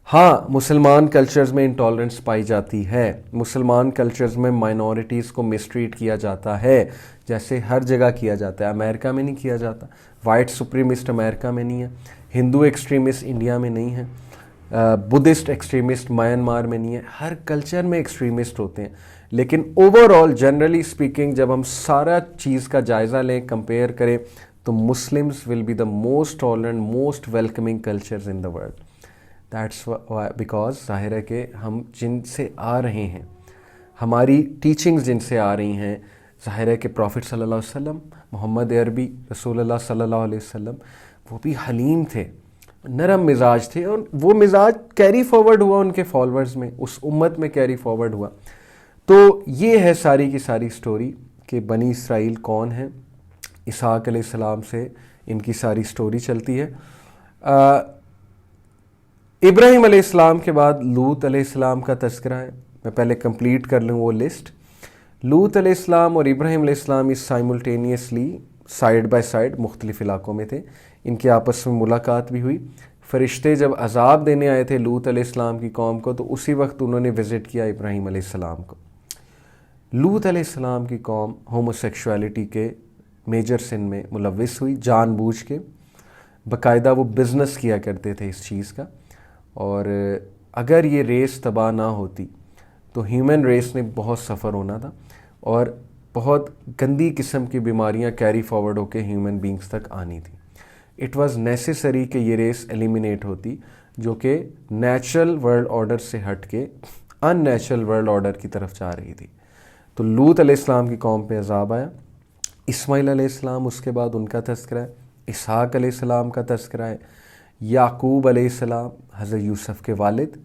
ہاں مسلمان کلچرز میں انٹالرنس پائی جاتی ہے, مسلمان کلچرز میں مائنورٹیز کو مسٹریٹ کیا جاتا ہے, جیسے ہر جگہ کیا جاتا ہے. امریکہ میں نہیں کیا جاتا, وائٹ سپریمسٹ امریکہ میں نہیں ہے, ہندو ایکسٹریمسٹ انڈیا میں نہیں ہے, بدھسٹ ایکسٹریمسٹ میانمار میں نہیں ہے. ہر کلچر میں ایکسٹریمسٹ ہوتے ہیں, لیکن اوور آل جنرلی اسپیکنگ جب ہم سارا چیز کا جائزہ لیں, کمپیئر کریں, تو Muslims will be the most tolerant, most welcoming cultures in the world. That's because ظاہر ہے کہ ہم جن سے آ رہے ہیں, ہماری ٹیچنگز جن سے آ رہی ہیں, ظاہر ہے کہ پروفٹ صلی اللہ علیہ وسلم, محمد عربی رسول اللہ صلی اللہ علیہ وسلم, وہ بھی حلیم تھے, نرم مزاج تھے, اور وہ مزاج کیری فارورڈ ہوا ان کے فالورز میں, اس امت میں کیری فارورڈ ہوا. تو یہ ہے ساری کی ساری سٹوری کہ بنی اسرائیل کون ہیں. اسحاق علیہ السلام سے ان کی ساری سٹوری چلتی ہے. ابراہیم علیہ السلام کے بعد لوط علیہ السلام کا تذکرہ ہے. میں پہلے کمپلیٹ کر لوں وہ لسٹ. لوط علیہ السلام اور ابراہیم علیہ السلام اس سائملٹینیسلی سائیڈ بائی سائیڈ مختلف علاقوں میں تھے, ان کی آپس میں ملاقات بھی ہوئی. فرشتے جب عذاب دینے آئے تھے لوط علیہ السلام کی قوم کو, تو اسی وقت انہوں نے وزٹ کیا ابراہیم علیہ السلام کو. لوط علیہ السلام کی قوم ہومو سیکشولیٹی کے میجر سن میں ملوث ہوئی, جان بوجھ کے, باقاعدہ وہ بزنس کیا کرتے تھے اس چیز کا. اور اگر یہ ریس تباہ نہ ہوتی تو ہیومن ریس نے بہت سفر ہونا تھا, اور بہت گندی قسم کی بیماریاں کیری فارورڈ ہو کے ہیومن بینگز تک آنی تھی. اٹ واز نیسیسری کہ یہ ریس ایلیمینیٹ ہوتی, جو کہ نیچرل ورلڈ آرڈر سے ہٹ کے ان نیچرل ورلڈ آرڈر کی طرف جا رہی تھی. تو لوط علیہ السلام کی قوم پہ عذاب آیا. اسماعیل علیہ السلام اس کے بعد ان کا تذکرہ ہے, اسحاق علیہ السلام کا تذکرہ ہے, یعقوب علیہ السلام حضرت یوسف کے والد,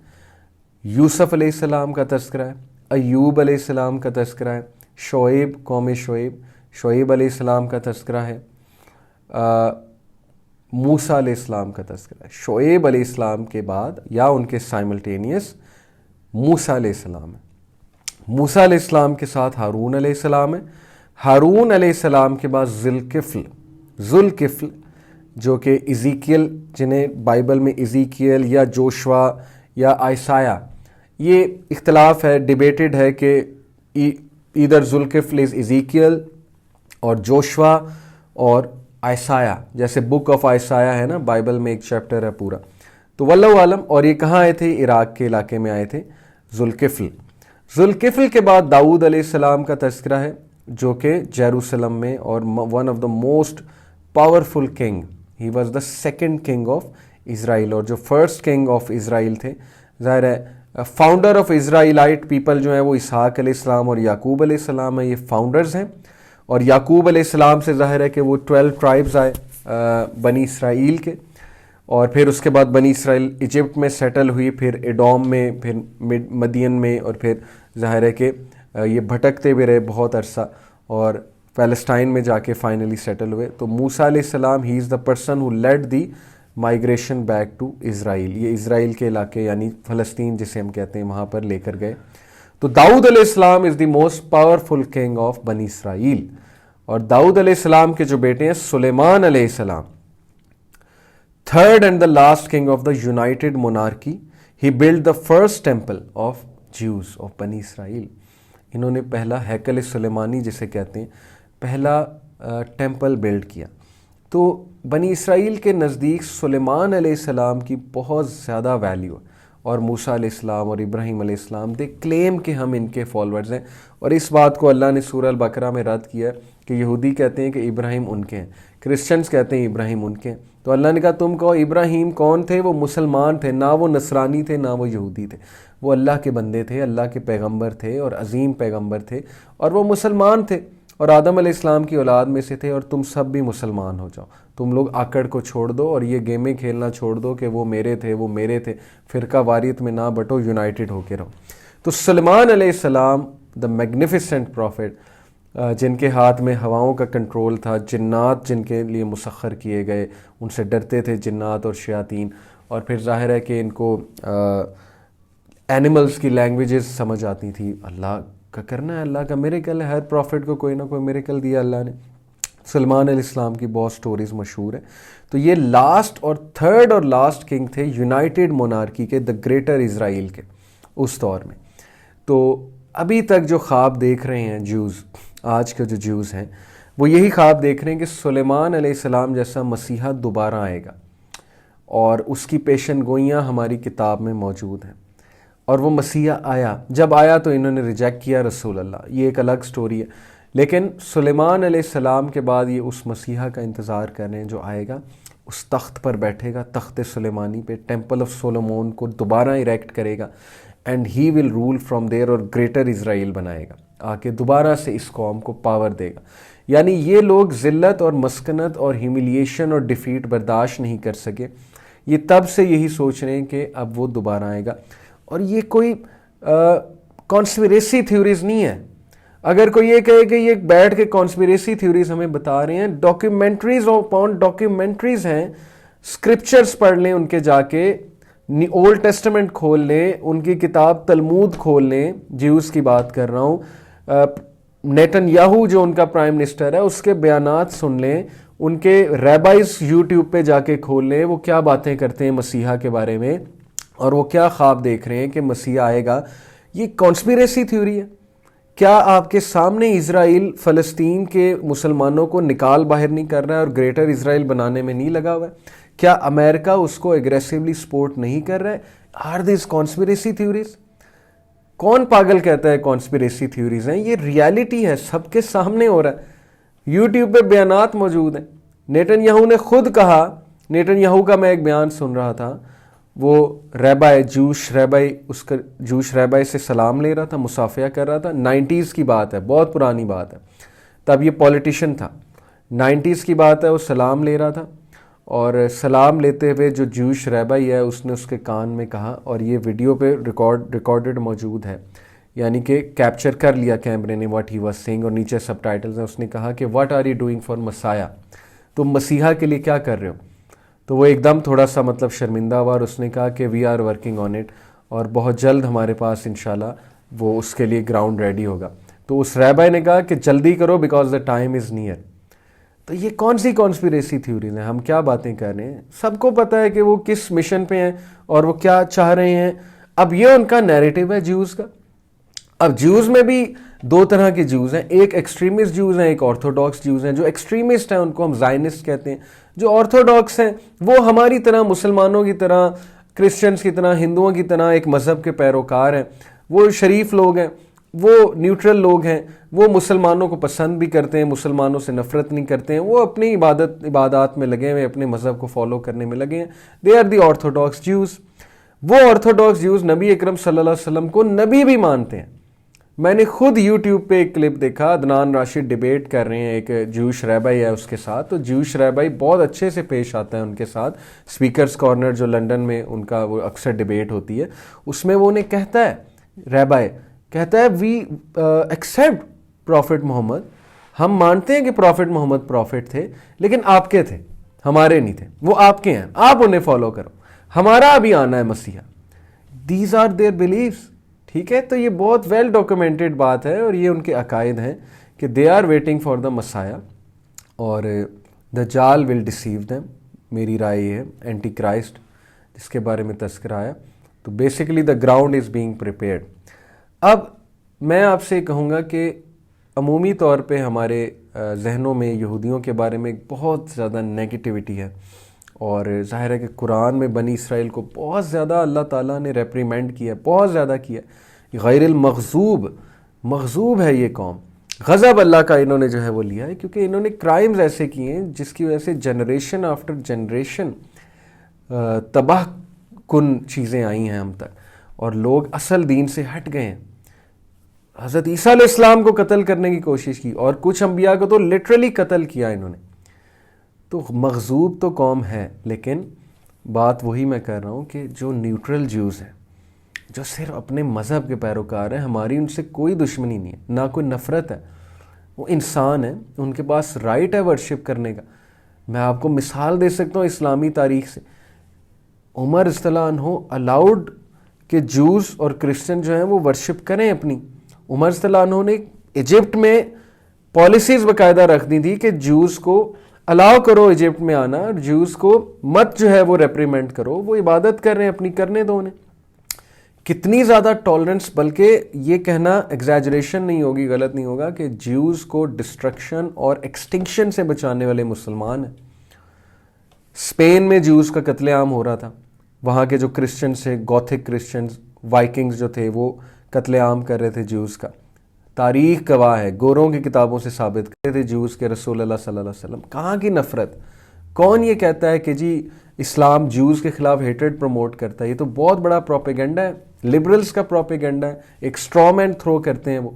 یوسف علیہ السلام کا تذکرہ ہے, ایوب علیہ السلام کا تذکرہ ہے, شعیب, قوم شعیب, شعیب علیہ السلام کا تذکرہ ہے, موسیٰ علیہ السلام کا تذکرہ ہے. شعیب علیہ السلام کے بعد یا ان کے سائملٹینیس موسیٰ علیہ السلام ہے. موسیٰ علیہ السلام کے ساتھ ہارون علیہ السلام ہے. ہارون علیہ السلام کے بعد ذوالکفل جو کہ ایزیکیل, جنہیں بائبل میں ایزیکیل یا جوشوا یا عیسایہ, یہ اختلاف ہے, ڈیبیٹڈ ہے کہ ایدر ذوالکفل از ایزیکیل اور جوشوا اور عیسایہ, جیسے بک آف عیسایہ ہے نا بائبل میں, ایک چیپٹر ہے پورا. تو واللہ عالم. اور یہ کہاں آئے تھے؟ عراق کے علاقے میں آئے تھے ذوالکفل. ذوالکفل کے بعد داؤد علیہ السلام کا تذکرہ ہے, جو کہ جیروسلم میں, اور one of the most powerful king, he was the second king of Israel, اور جو فرسٹ کنگ آف اسرائیل تھے, ظاہر ہے فاؤنڈر آف اسرائیلائٹ پیپل جو ہیں وہ اسحاق علیہ السلام اور یعقوب علیہ السلام ہیں, یہ فاؤنڈرز ہیں. اور یعقوب علیہ السلام سے ظاہر ہے کہ وہ 12 ٹرائبز آئے بنی اسرائیل کے, اور پھر اس کے بعد بنی اسرائیل ایجپٹ میں سیٹل ہوئی, پھر ایڈوم میں, پھر مدین میں, اور پھر ظاہر ہے کہ یہ بھٹکتے بھی رہے بہت عرصہ, اور پیلسٹائن میں جا کے فائنلی سیٹل ہوئے. تو موسیٰ علیہ السلام he is the person who led the migration back to Israel, یہ اسرائیل کے علاقے یعنی فلسطین جسے ہم کہتے ہیں وہاں پر لے کر گئے. تو داؤد علیہ السلام is the most powerful king of بنی اسرائیل. اور داؤد علیہ السلام کے جو بیٹے ہیں سلیمان علیہ السلام, third and the last king of the United مونارکی, he build the first temple of Jews of بنی اسرائیل. انہوں نے پہلا ہیکل سلیمانی جسے کہتے ہیں, پہلا ٹیمپل بلڈ کیا. تو بنی اسرائیل کے نزدیک سلیمان علیہ السلام کی بہت زیادہ ویلیو ہے, اور موسیٰ علیہ السلام اور ابراہیم علیہ السلام دے کلیم کہ ہم ان کے فالورز ہیں. اور اس بات کو اللہ نے سورہ البقرہ میں رد کیا ہے کہ یہودی کہتے ہیں کہ ابراہیم ان کے ہیں، کرسچنز کہتے ہیں ابراہیم ان کے ہیں. تو اللہ نے کہا تم کہو ابراہیم کون تھے؟ وہ مسلمان تھے، نہ وہ نصرانی تھے نہ وہ یہودی تھے، وہ اللہ کے بندے تھے، اللہ کے پیغمبر تھے اور عظیم پیغمبر تھے، اور وہ مسلمان تھے اور آدم علیہ السلام کی اولاد میں سے تھے، اور تم سب بھی مسلمان ہو جاؤ. تم لوگ آکڑ کو چھوڑ دو اور یہ گیمیں کھیلنا چھوڑ دو کہ وہ میرے تھے وہ میرے تھے، فرقہ واریت میں نہ بٹو، یونائٹڈ ہو کے رہو. تو سلیمان علیہ السلام دا میگنیفیسنٹ پروفٹ، جن کے ہاتھ میں ہواؤں کا کنٹرول تھا، جنات جن کے لیے مسخر کیے گئے، ان سے ڈرتے تھے جنات اور شیاطین، اور پھر ظاہر ہے کہ ان کو اینیملز کی لینگویجز سمجھ آتی تھی. اللہ کا کرنا ہے، اللہ کا میریکل ہے، ہر پروفٹ کو کوئی نہ کوئی میریکل دیا اللہ نے. سلمان علیہ السلام کی بہت سٹوریز مشہور ہیں. تو یہ لاسٹ اور تھرڈ اور لاسٹ کنگ تھے یونائٹڈ مونارکی کے، دا گریٹر اسرائیل کے اس دور میں. تو ابھی تک جو خواب دیکھ رہے ہیں جوز، آج کے جو جوز ہیں، وہ یہی خواب دیکھ رہے ہیں کہ سلیمان علیہ السلام جیسا مسیحا دوبارہ آئے گا، اور اس کی پیشن گوئیاں ہماری کتاب میں موجود ہیں. اور وہ مسیحا آیا، جب آیا تو انہوں نے ریجیکٹ کیا رسول اللہ، یہ ایک الگ سٹوری ہے. لیکن سلیمان علیہ السلام کے بعد یہ اس مسیحا کا انتظار کر رہے ہیں جو آئے گا، اس تخت پر بیٹھے گا، تخت سلیمانی پہ، ٹیمپل آف سولومون کو دوبارہ اریکٹ کرے گا، and he will rule from there, اور گریٹر اسرائیل بنائے گا، آ کے دوبارہ سے اس قوم کو پاور دے گا. یعنی یہ لوگ ذلت اور مسکنت اور ہیوملیشن اور ڈیفیٹ برداشت نہیں کر سکے، یہ تب سے یہی سوچ رہے ہیں کہ اب وہ دوبارہ آئے گا. اور یہ کوئی کانسپیریسی تھیوریز نہیں ہے. اگر کوئی یہ کہے کہ یہ بیٹھ کے کانسپیریسی تھیوریز ہمیں بتا رہے ہیں، ڈاکیومنٹریز اپون ڈاکیومنٹریز ہیں، سکرپچرز پڑھ لیں ان کے، جا کے اولڈ ٹیسٹمنٹ کھول لیں، ان کی کتاب تلمود کھول لیں، جیوز کی بات کر رہا ہوں، نیتن یاہو جو ان کا پرائم منسٹر ہے اس کے بیانات سن لیں، ان کے ریبائز یوٹیوب پہ جا کے کھول لیں، وہ کیا باتیں کرتے ہیں مسیحا کے بارے میں، اور وہ کیا خواب دیکھ رہے ہیں کہ مسیح آئے گا. یہ کانسپیریسی تھیوری ہے. کیا آپ کے سامنے اسرائیل فلسطین کے مسلمانوں کو نکال باہر نہیں کر رہا ہے اور گریٹر اسرائیل بنانے میں نہیں لگا ہوا ہے؟ کیا امریکہ اس کو ایگریسولی سپورٹ نہیں کر رہا ہے؟ Are these conspiracy theories? کون پاگل کہتا ہے کانسپیریسی تھیوریز ہیں؟ یہ ریالٹی ہے، سب کے سامنے ہو رہا ہے، یوٹیوب پہ بیانات موجود ہیں. نیتن یاہو نے خود کہا، نیتن یاہو کا میں ایک بیان سن رہا تھا، وہ ریبائی، جوش ریبائی سے سلام لے رہا تھا، مصافحہ کر رہا تھا. 90s کی بات ہے، بہت پرانی بات ہے، تب یہ پولیٹیشین تھا. 90s کی بات ہے، وہ سلام لے رہا تھا، اور سلام لیتے ہوئے جو جوش ریبائی ہے اس نے اس کے کان میں کہا، اور یہ ویڈیو پہ ریکارڈڈ موجود ہے، یعنی کہ کیپچر کر لیا کیمرے نے واٹ ہی واز سینگ، اور نیچے سب ٹائٹلز ہیں. اس نے کہا کہ what are you doing for messiah, تم مسیحا کے لیے کیا کر رہے ہو؟ تو وہ ایک دم تھوڑا سا مطلب شرمندہ ہوا، اور اس نے کہا کہ we are working on it, اور بہت جلد ہمارے پاس انشاءاللہ وہ اس کے لیے گراؤنڈ ریڈی ہوگا. تو اس ریبائی نے کہا کہ جلدی کرو because the time is near. تو یہ کون سی کانسپیریسی تھیوریز ہیں؟ ہم کیا باتیں کر رہے ہیں؟ سب کو پتہ ہے کہ وہ کس مشن پہ ہیں اور وہ کیا چاہ رہے ہیں. اب یہ ان کا نیریٹو ہے جیوز کا. اب جیوز میں بھی دو طرح کے جیوز ہیں، ایک ایکسٹریمسٹ جیوز ہیں، ایک آرتھوڈاکس جیوز ہیں. جو ایکسٹریمسٹ ہیں ان کو ہم زائنسٹ کہتے ہیں. جو آرتھوڈاکس ہیں وہ ہماری طرح، مسلمانوں کی طرح، کرسچنز کی طرح، ہندوؤں کی طرح ایک مذہب کے پیروکار ہیں. وہ شریف لوگ ہیں، وہ نیوٹرل لوگ ہیں، وہ مسلمانوں کو پسند بھی کرتے ہیں، مسلمانوں سے نفرت نہیں کرتے ہیں، وہ اپنی عبادات میں لگے ہوئے، اپنے مذہب کو فالو کرنے میں لگے ہیں. They are the orthodox Jews. وہ آرتھوڈاکس جیوز نبی اکرم صلی اللہ علیہ وسلم کو نبی بھی مانتے ہیں. میں نے خود یوٹیوب پہ ایک کلپ دیکھا، عدنان راشد ڈیبیٹ کر رہے ہیں ایک جوش ریبائی ہے اس کے ساتھ. تو جوش ریبائی بہت اچھے سے پیش آتا ہے ان کے ساتھ. اسپیکرز کارنر جو لنڈن میں ان کا وہ اکثر ڈیبیٹ ہوتی ہے، اس میں وہ انہیں کہتا ہے، ریبائی کہتا ہے وی ایکسیپٹ پروفٹ محمد، ہم مانتے ہیں کہ پروفٹ محمد پروفٹ تھے، لیکن آپ کے تھے، ہمارے نہیں تھے، وہ آپ کے ہیں، آپ انہیں فالو کرو، ہمارا ابھی آنا ہے مسیحا. These are their beliefs. ٹھیک ہے، تو یہ بہت ویل ڈاکومنٹڈ بات ہے، اور یہ ان کے عقائد ہیں کہ they are waiting for the messiah, اور دجال ول ڈیسیو دیم. میری رائے یہ ہے، اینٹی کرائسٹ جس کے بارے میں تذکرہ آیا. تو basically the ground is being prepared. اب میں آپ سے کہوں گا کہ عمومی طور پہ ہمارے ذہنوں میں یہودیوں کے بارے میں بہت زیادہ نیگیٹیوٹی ہے، اور ظاہر ہے کہ قرآن میں بنی اسرائیل کو بہت زیادہ اللہ تعالیٰ نے ریپریمینڈ کیا، بہت زیادہ کیا. غیر المغضوب، مغضوب ہے یہ قوم. غضب اللہ کا انہوں نے جو ہے وہ لیا ہے، کیونکہ انہوں نے کرائمز ایسے کیے ہیں جس کی وجہ سے جنریشن آفٹر جنریشن تباہ کن چیزیں آئی ہیں ہم تک، اور لوگ اصل دین سے ہٹ گئے ہیں. حضرت عیسیٰ علیہ السلام کو قتل کرنے کی کوشش کی، اور کچھ انبیاء کو تو لٹرلی قتل کیا انہوں نے. تو مغضوب تو قوم ہے، لیکن بات وہی میں کر رہا ہوں کہ جو نیوٹرل جیوز ہیں، جو صرف اپنے مذہب کے پیروکار ہیں، ہماری ان سے کوئی دشمنی نہیں ہے، نہ کوئی نفرت ہے. وہ انسان ہیں، ان کے پاس رائٹ ہے ورشپ کرنے کا. میں آپ کو مثال دے سکتا ہوں اسلامی تاریخ سے. عمر رضی اللہ عنہ الاؤڈ کہ جوز اور کرسچن جو ہیں وہ ورشپ کریں اپنی. عمر رضی اللہ عنہ نے ایجپٹ میں پالیسیز باقاعدہ رکھ دی تھی کہ جوز کو الاؤ کرو ایجپٹ میں آنا، اور جوز کو مت جو ہے وہ ریپریمنٹ کرو، وہ عبادت کر رہے ہیں اپنی، کرنے دو انہیں. کتنی زیادہ ٹالرنس، بلکہ یہ کہنا ایگزیجریشن نہیں ہوگی، غلط نہیں ہوگا کہ جیوز کو ڈسٹرکشن اور ایکسٹنکشن سے بچانے والے مسلمان ہیں. اسپین میں جیوز کا قتل عام ہو رہا تھا، وہاں کے جو کرسچنس تھے، گوتھک کرسچنز، وائکنگز جو تھے، وہ قتل عام کر رہے تھے جیوز کا. تاریخ گواہ ہے، گوروں کی کتابوں سے ثابت کر رہے تھے جیوز کے رسول اللہ صلی اللہ علیہ وسلم. کہاں کی نفرت! کون یہ کہتا ہے کہ جی اسلام جیوز کے خلاف ہیٹرڈ پروموٹ کرتا ہے؟ یہ تو بہت بڑا پروپیگنڈا ہے، لبرلز کا پروپیگنڈا ہے، ایک اسٹرا مین تھرو کرتے ہیں وہ.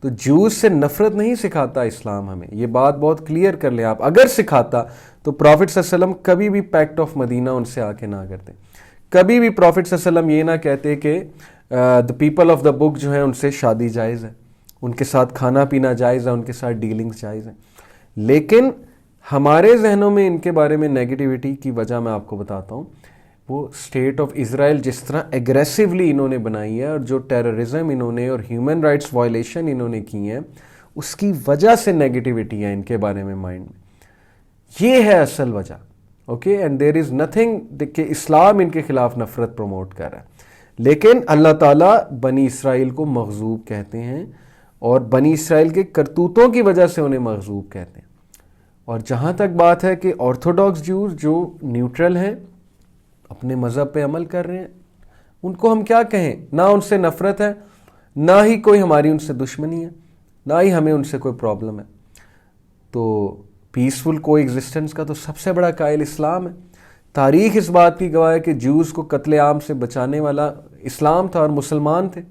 تو جوز سے نفرت نہیں سکھاتا اسلام ہمیں، یہ بات بہت کلیئر کر لیں آپ. اگر سکھاتا تو پروفٹ صلی اللہ علیہ وسلم کبھی بھی پیکٹ آف مدینہ ان سے آ کے نہ کرتے. کبھی بھی پروفٹ صلی اللہ علیہ وسلم یہ نہ کہتے کہ دا پیپل آف دا بک جو ہیں ان سے شادی جائز ہے، ان کے ساتھ کھانا پینا جائز ہے، ان کے ساتھ ڈیلنگز جائز ہیں. لیکن ہمارے ذہنوں میں ان کے بارے میں نیگیٹیوٹی کی وجہ میں آپ کو بتاتا ہوں. وہ اسٹیٹ آف اسرائیل جس طرح ایگریسولی انہوں نے بنائی ہے، اور جو ٹیررزم انہوں نے اور ہیومن رائٹس وائلیشن انہوں نے کی ہیں، اس کی وجہ سے نیگیٹیوٹی ہے ان کے بارے میں مائنڈ میں. یہ ہے اصل وجہ. Okay, and there is nothing کہ اسلام ان کے خلاف نفرت پروموٹ کر رہا ہے. لیکن اللہ تعالیٰ بنی اسرائیل کو مغضوب کہتے ہیں، اور بنی اسرائیل کے کرتوتوں کی وجہ سے انہیں مغضوب کہتے ہیں. اور جہاں تک بات ہے کہ آرتھوڈاکس جوز جو نیوٹرل ہیں، اپنے مذہب پہ عمل کر رہے ہیں، ان کو ہم کیا کہیں؟ نہ ان سے نفرت ہے، نہ ہی کوئی ہماری ان سے دشمنی ہے، نہ ہی ہمیں ان سے کوئی پرابلم ہے. تو پیسفل کو ایگزسٹنس کا تو سب سے بڑا قائل اسلام ہے. تاریخ اس بات کی گواہ ہے کہ جوز کو قتل عام سے بچانے والا اسلام تھا، اور مسلمان تھے.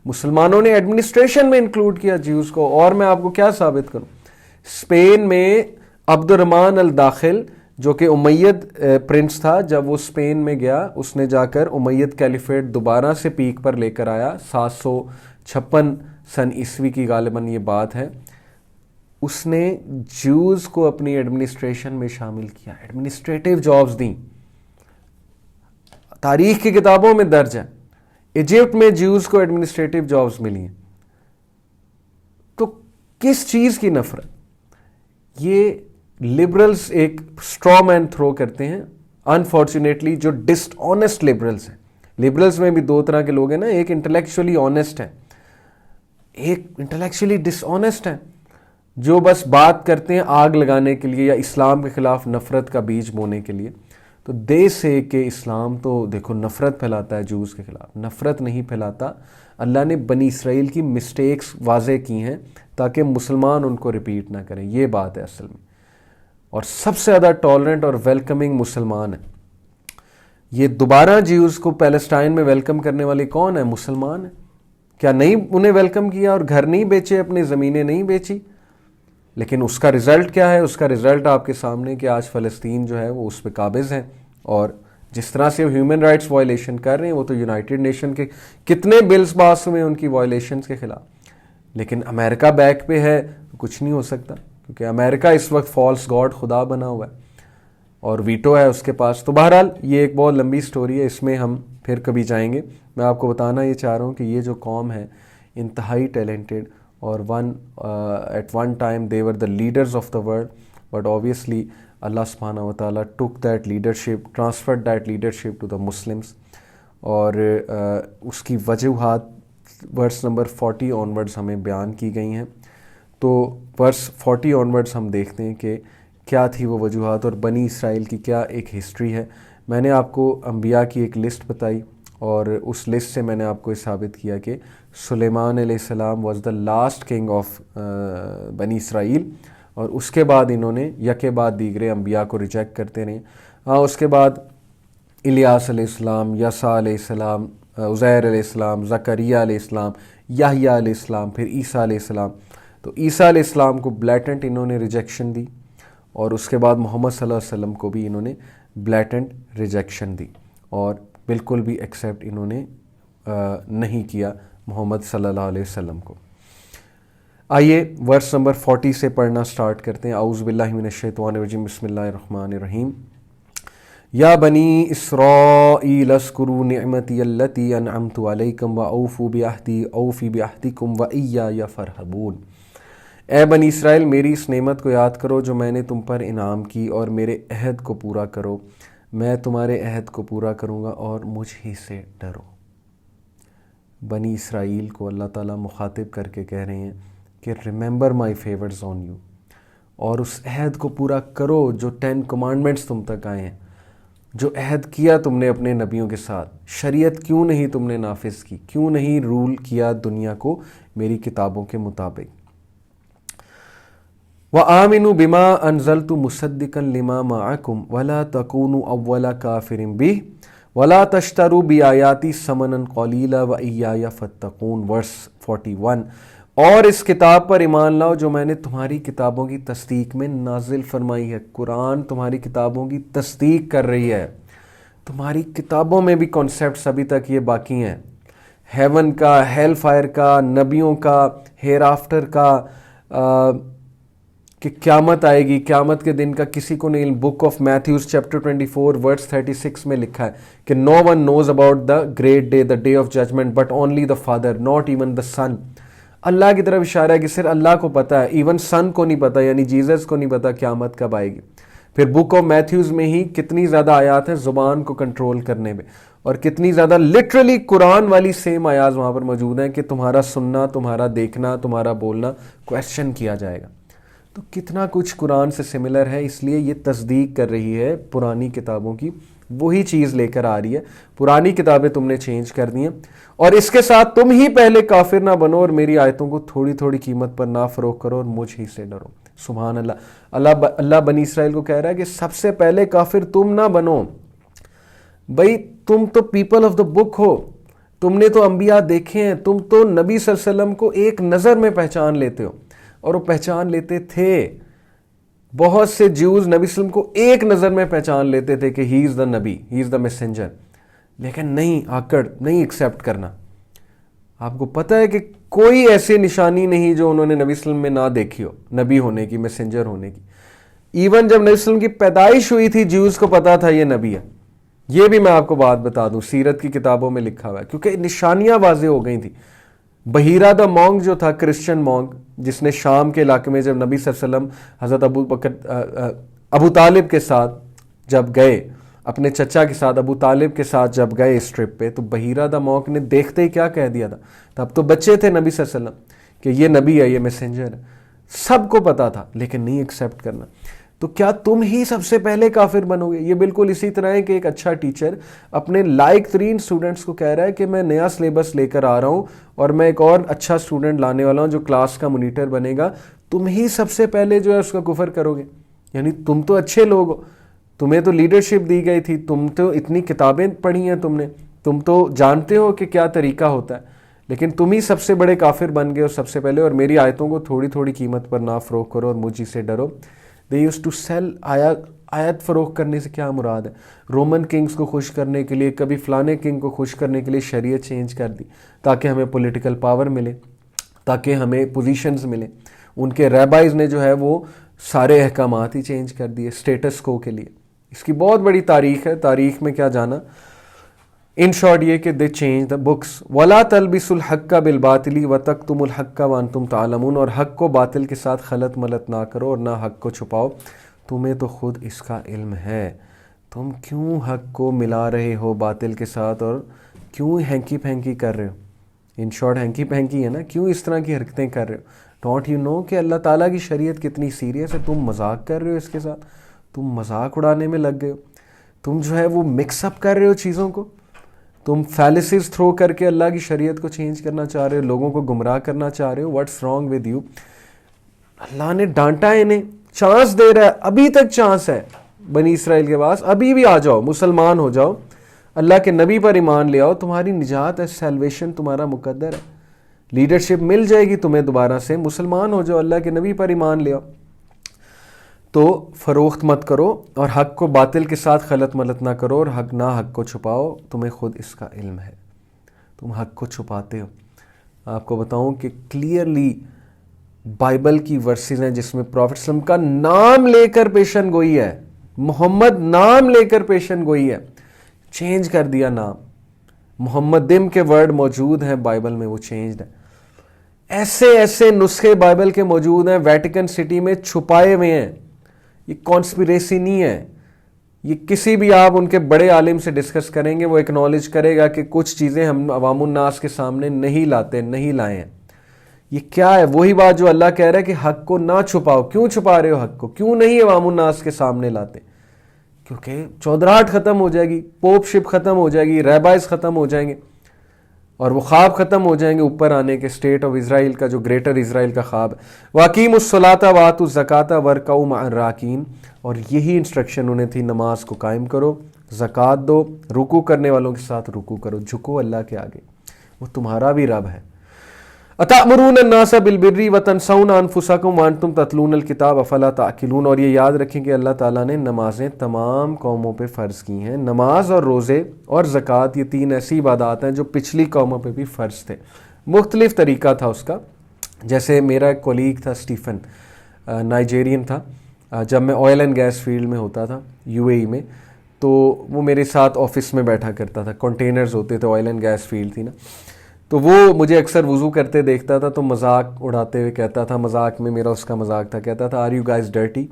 مسلمانوں نے ایڈمنسٹریشن میں انکلوڈ کیا جیوز کو. اور میں آپ کو کیا ثابت کروں؟ اسپین میں عبد الرحمن الداخل جو کہ امید پرنس تھا، جب وہ اسپین میں گیا، اس نے جا کر امید کیلیفیٹ دوبارہ سے پیک پر لے کر آیا. 756 سن عیسوی کی غالباً یہ بات ہے. اس نے جیوز کو اپنی ایڈمنسٹریشن میں شامل کیا، ایڈمنسٹریٹو جابز دیں. تاریخ کی کتابوں میں درج ہے ایجپٹ میں جیوز کو ایڈمنسٹریٹو جابز ملی ہیں. تو کس چیز کی نفرت؟ یہ لبرلز ایک اسٹرا مین تھرو کرتے ہیں. انفارچونیٹلی جو ڈس آنیسٹ لبرلز ہیں، لبرلز میں بھی دو طرح کے لوگ ہیں نا، ایک انٹلیکچولی آنیسٹ ہے، ایک انٹلیکچولی ڈس آنیسٹ ہے، جو بس بات کرتے ہیں آگ لگانے کے لیے یا اسلام کے خلاف نفرت کا بیج بونے کے لیے. تو دے سے کہ اسلام تو دیکھو نفرت پھیلاتا ہے، جوز کے خلاف نفرت نہیں پھیلاتا. اللہ نے بنی اسرائیل کی مسٹیکس واضح کی ہیں تاکہ مسلمان ان کو ریپیٹ نہ کریں. یہ بات ہے اصل میں. اور سب سے زیادہ ٹالرنٹ اور ویلکمنگ مسلمان ہیں. یہ دوبارہ جیوز کو پیلسٹائن میں ویلکم کرنے والے کون ہیں؟ مسلمان ہیں. کیا نہیں انہیں ویلکم کیا اور گھر نہیں بیچے، اپنی زمینیں نہیں بیچی؟ لیکن اس کا رزلٹ کیا ہے؟ اس کا رزلٹ آپ کے سامنے کہ آج فلسطین جو ہے وہ اس پہ قابض ہیں. اور جس طرح سے ہیومن رائٹس وائلیشن کر رہے ہیں، وہ تو یونائٹڈ نیشن کے کتنے بلز پاس ہوئے ان کی وائلیشنز کے خلاف. لیکن امریکہ بیک پہ ہے، کچھ نہیں ہو سکتا، کیونکہ امریکہ اس وقت فالس گاڈ خدا بنا ہوا ہے اور ویٹو ہے اس کے پاس. تو بہرحال یہ ایک بہت لمبی سٹوری ہے، اس میں ہم پھر کبھی جائیں گے. میں آپ کو بتانا یہ چاہ رہا ہوں کہ یہ جو قوم ہے انتہائی ٹیلنٹڈ، اور at one time they were the leaders of the world, but obviously Allah subhanahu wa ta'ala took that leadership, transferred that leadership to the Muslims. اور اس کی وجوہات ورس نمبر 40 آنورڈز ہمیں بیان کی گئی ہیں. تو ورس 40 آنورڈز ہم دیکھتے ہیں کہ کیا تھی وہ وجوہات، اور بنی اسرائیل کی کیا ایک ہسٹری ہے. میں نے آپ کو انبیاء کی ایک لسٹ بتائی، اور اس لسٹ سے میں نے آپ کو یہ ثابت کیا کہ سلیمان علیہ السلام was the last king of بنی اسرائیل، اور اس کے بعد انہوں نے یکے بعد دیگرے انبیاء کو ریجیکٹ کرتے رہے. ہاں اس کے بعد الیاس علیہ السلام، یسع علیہ السلام، عزیر علیہ السلام، زکریا علیہ السلام، یحییٰ علیہ السلام، پھر عیسیٰ علیہ السلام. تو عیسیٰ علیہ السلام کو بلیٹنٹ انہوں نے ریجیکشن دی، اور اس کے بعد محمد صلی اللہ علیہ وسلم کو بھی انہوں نے بلیٹنٹ ریجیکشن دی، اور بالکل بھی ایکسیپٹ انہوں نے نہیں کیا محمد صلی اللہ علیہ وسلم کو. آئیے ورس نمبر 40 سے پڑھنا سٹارٹ کرتے ہیں. اعوذ باللہ من الشیطان الرجیم، بسم اللہ الرحمن الرحیم. یا بنی اسرائیل اذکروا نعمتی التی انعمت علیکم واوفوا بعہدی اوفی بعہدکم وایای فارہبون. اے بنی اسرائیل، میری اس نعمت کو یاد کرو جو میں نے تم پر انعام کی، اور میرے عہد کو پورا کرو. میں تمہارے عہد کو پورا کروں گا اور مجھ ہی سے ڈرو. بنی اسرائیل کو اللہ تعالیٰ مخاطب کر کے کہہ رہے ہیں کہ remember my favours on you, اور اس عہد کو پورا کرو جو 10 کمانڈمنٹس تم تک آئے ہیں، جو عہد کیا تم نے اپنے نبیوں کے ساتھ. شریعت کیوں نہیں تم نے نافذ کی، کیوں نہیں رول کیا دنیا کو میری کتابوں کے مطابق. وآمنوا بما انزلت مصدقا لما معکم ولا تکونوا اول کافر بہ ولا تشتروا بآیاتی ثمنا قلیلا وایای فاتقون. ورس 41. اور اس کتاب پر ایمان لاؤ جو میں نے تمہاری کتابوں کی تصدیق میں نازل فرمائی ہے. قرآن تمہاری کتابوں کی تصدیق کر رہی ہے. تمہاری کتابوں میں بھی کانسیپٹس ابھی تک یہ باقی ہیں، ہیون کا، ہیل فائر کا، نبیوں کا، ہیر آفٹر کا، کہ قیامت آئے گی، قیامت کے دن کا کسی کو نہیں. Book of Matthew's chapter 24 verse 36 میں لکھا ہے کہ no one knows about the great day, the day of judgement, but only the father, not even the son. اللہ کی طرف اشارہ ہے کہ صرف اللہ کو پتہ ہے، ایون سن کو نہیں پتہ، یعنی جیزس کو نہیں پتہ قیامت کب آئے گی. پھر بک آف میتھیوز میں ہی کتنی زیادہ آیات ہیں زبان کو کنٹرول کرنے میں، اور کتنی زیادہ لٹرلی قرآن والی سیم آیات وہاں پر موجود ہیں کہ تمہارا سننا، تمہارا دیکھنا، تمہارا بولنا کویسچن کیا جائے گا. تو کتنا کچھ قرآن سے سملر ہے، اس لیے یہ تصدیق کر رہی ہے پرانی کتابوں کی، وہی چیز لے کر آ رہی ہے. پرانی کتابیں تم نے چینج کر دی ہیں، اور اس کے ساتھ تم ہی پہلے کافر نہ بنو، اور میری آیتوں کو تھوڑی تھوڑی قیمت پر نہ فروخت کرو، اور مجھ ہی سے ڈرو. سبحان اللہ. اللہ بنی اسرائیل کو کہہ رہا ہے کہ سب سے پہلے کافر تم نہ بنو. بھئی تم تو پیپل آف دا بک ہو، تم نے تو انبیاء دیکھے ہیں، تم تو نبی صلی اللہ علیہ وسلم کو ایک نظر میں پہچان لیتے ہو، اور وہ پہچان لیتے تھے. بہت سے جیوز نبی صلی اللہ علیہ وسلم کو ایک نظر میں پہچان لیتے تھے کہ ہی از دا نبی، ہی از دا میسنجر، لیکن نہیں آکڑ، نہیں ایکسیپٹ کرنا. آپ کو پتہ ہے کہ کوئی ایسی نشانی نہیں جو انہوں نے نبی صلی اللہ علیہ وسلم میں نہ دیکھی ہو، نبی ہونے کی، میسنجر ہونے کی. ایون جب نبی صلی اللہ علیہ وسلم کی پیدائش ہوئی تھی جیوز کو پتا تھا یہ نبی ہے. یہ بھی میں آپ کو بات بتا دوں، سیرت کی کتابوں میں لکھا ہوا ہے، کیونکہ نشانیاں واضح ہو گئی تھیں. بحیرہ دا مونگ جو تھا، کرسچن مونگ، جس نے شام کے علاقے میں جب نبی صلی اللہ علیہ وسلم حضرت ابو طالب کے ساتھ جب گئے، اپنے چچا کے ساتھ ابو طالب کے ساتھ جب گئے اس ٹرپ پہ، تو بحیرہ دا مونگ نے دیکھتے ہی کیا کہہ دیا تھا. تب تو بچے تھے نبی صلی اللہ علیہ وسلم کہ یہ نبی ہے، یہ میسنجر ہے. سب کو پتا تھا لیکن نہیں ایکسیپٹ کرنا. تو کیا تم ہی سب سے پہلے کافر بنو گے؟ یہ بالکل اسی طرح ہے کہ ایک اچھا ٹیچر اپنے لائق ترین سٹوڈنٹس کو کہہ رہا ہے کہ میں نیا سلیبس لے کر آ رہا ہوں، اور میں ایک اور اچھا سٹوڈنٹ لانے والا ہوں جو کلاس کا مانیٹر بنے گا. تم ہی سب سے پہلے جو ہے اس کا کفر کرو گے. یعنی تم تو اچھے لوگ ہو، تمہیں تو لیڈرشپ دی گئی تھی، تم تو اتنی کتابیں پڑھی ہیں تم نے، تم تو جانتے ہو کہ کیا طریقہ ہوتا ہے، لیکن تم ہی سب سے بڑے کافر بن گئے ہو سب سے پہلے. اور میری آیتوں کو تھوڑی تھوڑی قیمت پر نہ فروخت کرو اور مجھ ہی سے ڈرو. They used to sell آیت فروخت کرنے سے کیا مراد ہے؟ رومن کنگز کو خوش کرنے کے لیے، کبھی فلانے کنگ کو خوش کرنے کے لیے شریعت چینج کر دی تاکہ ہمیں پولیٹیکل پاور ملے، تاکہ ہمیں پوزیشنز ملیں. ان کے ریبائز نے جو ہے وہ سارے احکامات ہی چینج کر دیے اسٹیٹس کو کے لیے. اس کی بہت بڑی تاریخ ہے، تاریخ میں کیا جانا. ان شارٹ یہ کہ دے چینج دا بکس. ولا تلبسوا الحق بالباطل وتکتموا الحق وانتم تعلمون. اور حق کو باطل کے ساتھ خلط ملط نہ کرو اور نہ حق کو چھپاؤ، تمہیں تو خود اس کا علم ہے. تم کیوں حق کو ملا رہے ہو باطل کے ساتھ، اور کیوں ہینکی پھینکی کر رہے ہو؟ ان شارٹ ہینکی پھینکی ہے نا، کیوں اس طرح کی حرکتیں کر رہے ہو؟ ڈونٹ یو نو کہ اللہ تعالیٰ کی شریعت کتنی سیریس ہے؟ تم مذاق کر رہے ہو اس کے ساتھ، تم مذاق اڑانے میں لگ گئے ہو، تم جو ہے وہ مکس اپ کر رہے ہو چیزوں کو. تم فیلسز تھرو کر کے اللہ کی شریعت کو چینج کرنا چاہ رہے ہو, لوگوں کو گمراہ کرنا چاہ رہے ہو. What's wrong with you? اللہ نے ڈانٹا ہے انہیں, چانس دے رہا ہے, ابھی تک چانس ہے بنی اسرائیل کے پاس, ابھی بھی آ جاؤ, مسلمان ہو جاؤ, اللہ کے نبی پر ایمان لے آؤ, تمہاری نجات ہے, سیلویشن تمہارا مقدر ہے, لیڈرشپ مل جائے گی تمہیں دوبارہ سے, مسلمان ہو جاؤ, اللہ کے نبی پر ایمان لے آؤ. تو فروخت مت کرو اور حق کو باطل کے ساتھ خلط ملط نہ کرو, اور حق نہ حق کو چھپاؤ, تمہیں خود اس کا علم ہے, تم حق کو چھپاتے ہو. آپ کو بتاؤں کہ کلیئرلی بائبل کی ورسز ہیں جس میں پروفٹ صلی اللہ علیہ وسلم کا نام لے کر پیشن گوئی ہے, محمد نام لے کر پیشن گوئی ہے, چینج کر دیا نام. محمد دم کے ورڈ موجود ہیں بائبل میں, وہ چینجڈ ہے. ایسے ایسے نسخے بائبل کے موجود ہیں ویٹیکن سٹی میں چھپائے ہوئے ہیں. یہ کانسپیریسی نہیں ہے, یہ کسی بھی آپ ان کے بڑے عالم سے ڈسکس کریں گے وہ ایکنالج کرے گا کہ کچھ چیزیں ہم عوام الناس کے سامنے نہیں لاتے, نہیں لائے ہیں. یہ کیا ہے؟ وہی بات جو اللہ کہہ رہا ہے کہ حق کو نہ چھپاؤ. کیوں چھپا رہے ہو حق کو؟ کیوں نہیں عوام الناس کے سامنے لاتے؟ کیونکہ چودراہٹ ختم ہو جائے گی, پوپ شپ ختم ہو جائے گی, ریبائز ختم ہو جائیں گے, اور وہ خواب ختم ہو جائیں گے اوپر آنے کے, اسٹیٹ آف اسرائیل کا جو گریٹر اسرائیل کا خواب ہے. وَأَقِیمُوا الصَّلَاةَ وَآتُوا الزَّکَاةَ وَارْکَعُوا مَعَ الرَّاکِعِینَ, اور یہی انسٹرکشن انہیں تھی, نماز کو قائم کرو, زکوٰۃ دو, رکوع کرنے والوں کے ساتھ رکوع کرو, جھکو اللہ کے آگے, وہ تمہارا بھی رب ہے. اَتَأْمُرُونَ النَّاسَ بِالْبِرِّ وَتَنْسَوْنَ أَنفُسَکُمْ وَأَنْتُمْ تَتْلُونَ الْکِتَابَ أَفَلَا تَعْقِلُونَ, اور یہ یاد رکھیں کہ اللہ تعالیٰ نے نمازیں تمام قوموں پہ فرض کی ہیں. نماز اور روزے اور زکوٰۃ, یہ تین ایسی عبادات ہیں جو پچھلی قوموں پہ بھی فرض تھے. مختلف طریقہ تھا اس کا. جیسے میرا ایک کولیگ تھا اسٹیفن, نائجیرین تھا, جب میں آئل اینڈ گیس فیلڈ میں ہوتا تھا UAE میں, تو وہ میرے ساتھ آفس میں بیٹھا کرتا تھا. کنٹینرز ہوتے تھے, آئل اینڈ گیس فیلڈ تھی نا, تو وہ مجھے اکثر وضو کرتے دیکھتا تھا تو مذاق اڑاتے ہوئے کہتا تھا, مذاق میں میرا اس کا مذاق تھا, کہتا تھا آر یو گائز ڈرٹی.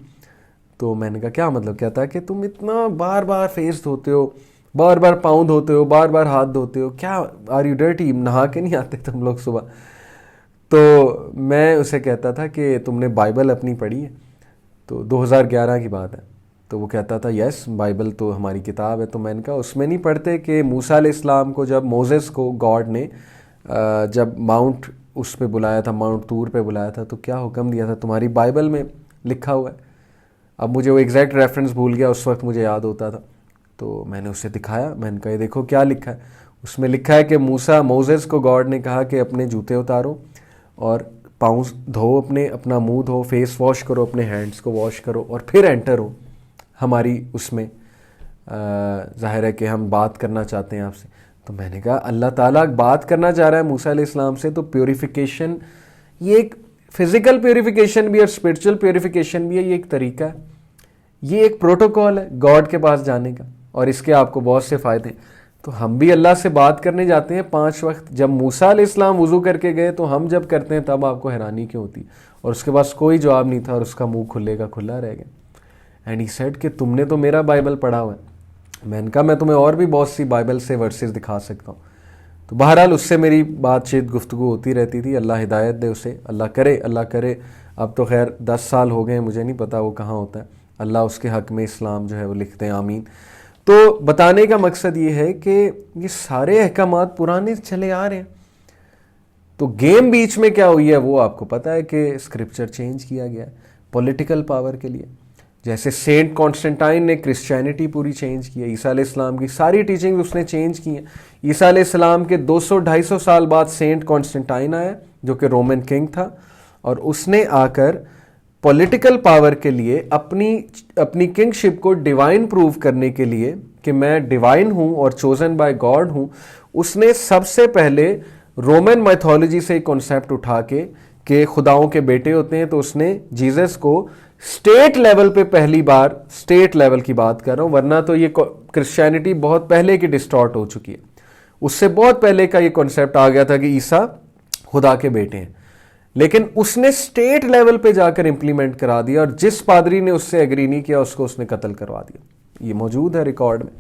تو میں نے کہا کیا مطلب؟ کہتا ہے کہ تم اتنا بار بار فیس دھوتے ہو, بار بار پاؤں دھوتے ہو, بار بار ہاتھ دھوتے ہو, کیا آر یو ڈرٹی؟ نہا کے نہیں آتے تم لوگ صبح؟ تو میں اسے کہتا تھا کہ تم نے بائبل اپنی پڑھی ہے؟ تو 2011 کی بات ہے. تو وہ کہتا تھا یس, بائبل تو ہماری کتاب ہے. تو میں نے کہا اس میں نہیں پڑھتے کہ موسیٰ علیہ السلام کو جب موزیس کو گاڈ نے جب ماؤنٹ اس پہ بلایا تھا, ماؤنٹ طور پہ بلایا تھا, تو کیا حکم دیا تھا؟ تمہاری بائبل میں لکھا ہوا ہے. اب مجھے وہ ایگزیکٹ ریفرنس بھول گیا, اس وقت مجھے یاد ہوتا تھا. تو میں نے اسے دکھایا, میں نے کہا یہ دیکھو کیا لکھا ہے. اس میں لکھا ہے کہ موزیس کو گاڈ نے کہا کہ اپنے جوتے اتارو اور پاؤں دھو, اپنا منہ دھو, فیس واش کرو, اپنے ہینڈس کو واش کرو, اور پھر انٹر ہو ہماری اس میں. ظاہر ہے کہ ہم بات کرنا چاہتے ہیں آپ سے. تو میں نے کہا اللہ تعالیٰ بات کرنا چاہ رہا ہے موسیٰ علیہ السلام سے, تو پیوریفیکیشن, یہ ایک فزیکل پیوریفیکیشن بھی اور اسپرچل پیوریفیکیشن بھی ہے. یہ ایک طریقہ ہے, یہ ایک پروٹوکول ہے گاڈ کے پاس جانے کا, اور اس کے آپ کو بہت سے فائدے ہیں. تو ہم بھی اللہ سے بات کرنے جاتے ہیں 5 وقت. جب موسیٰ علیہ السلام وضو کر کے گئے تو ہم جب کرتے ہیں تب آپ کو حیرانی کیوں ہوتی؟ اور اس کے پاس کوئی جواب نہیں تھا, اور اس کا منہ کھلے کا کھلا رہ گیا. اینڈ ہی سیڈ کہ تم نے تو میرا بائبل پڑھا ہوا ہے. میں نے کہا میں تمہیں اور بھی بہت سی بائبل سے ورسز دکھا سکتا ہوں. تو بہرحال اس سے میری بات چیت گفتگو ہوتی رہتی تھی. اللہ ہدایت دے اسے, اللہ کرے. اب تو خیر 10 سال ہو گئے ہیں, مجھے نہیں پتا وہ کہاں ہوتا ہے. اللہ اس کے حق میں اسلام جو ہے وہ لکھتے ہیں, آمین. تو بتانے کا مقصد یہ ہے کہ یہ سارے احکامات پرانے چلے آ رہے ہیں. تو گیم بیچ میں کیا ہوئی ہے وہ آپ کو پتا ہے کہ اسکرپچر چینج کیا گیا ہے پولیٹیکل پاور کے لیے. جیسے سینٹ کانسٹنٹائن نے کرسچینٹی پوری چینج کی ہے, عیسیٰ علیہ السلام کی ساری ٹیچنگ اس نے چینج کی ہیں. عیسیٰ علیہ السلام کے 200-250 سال بعد سینٹ کانسٹنٹائن آیا جو کہ رومن کنگ تھا, اور اس نے آ کر پولیٹیکل پاور کے لیے اپنی کنگ شپ کو ڈیوائن پروو کرنے کے لیے کہ میں ڈیوائن ہوں اور چوزن بائی گاڈ ہوں, اس نے سب سے پہلے رومن میتھولوجی سے ایک کانسیپٹ اٹھا کے کہ خداؤں کے بیٹے ہوتے ہیں, تو اس نے جیزس کو اسٹیٹ لیول پہ پہلی بار, اسٹیٹ لیول کی بات کر رہا ہوں, ورنہ تو یہ کرسچینٹی بہت پہلے کی ڈسٹارٹ ہو چکی ہے. اس سے بہت پہلے کا یہ کانسیپٹ آ گیا تھا کہ عیسیٰ خدا کے بیٹے ہیں, لیکن اس نے اسٹیٹ لیول پہ جا کر امپلیمنٹ کرا دیا, اور جس پادری نے اس سے ایگری نہیں کیا اس کو اس نے قتل کروا دیا. یہ موجود ہے ریکارڈ میں.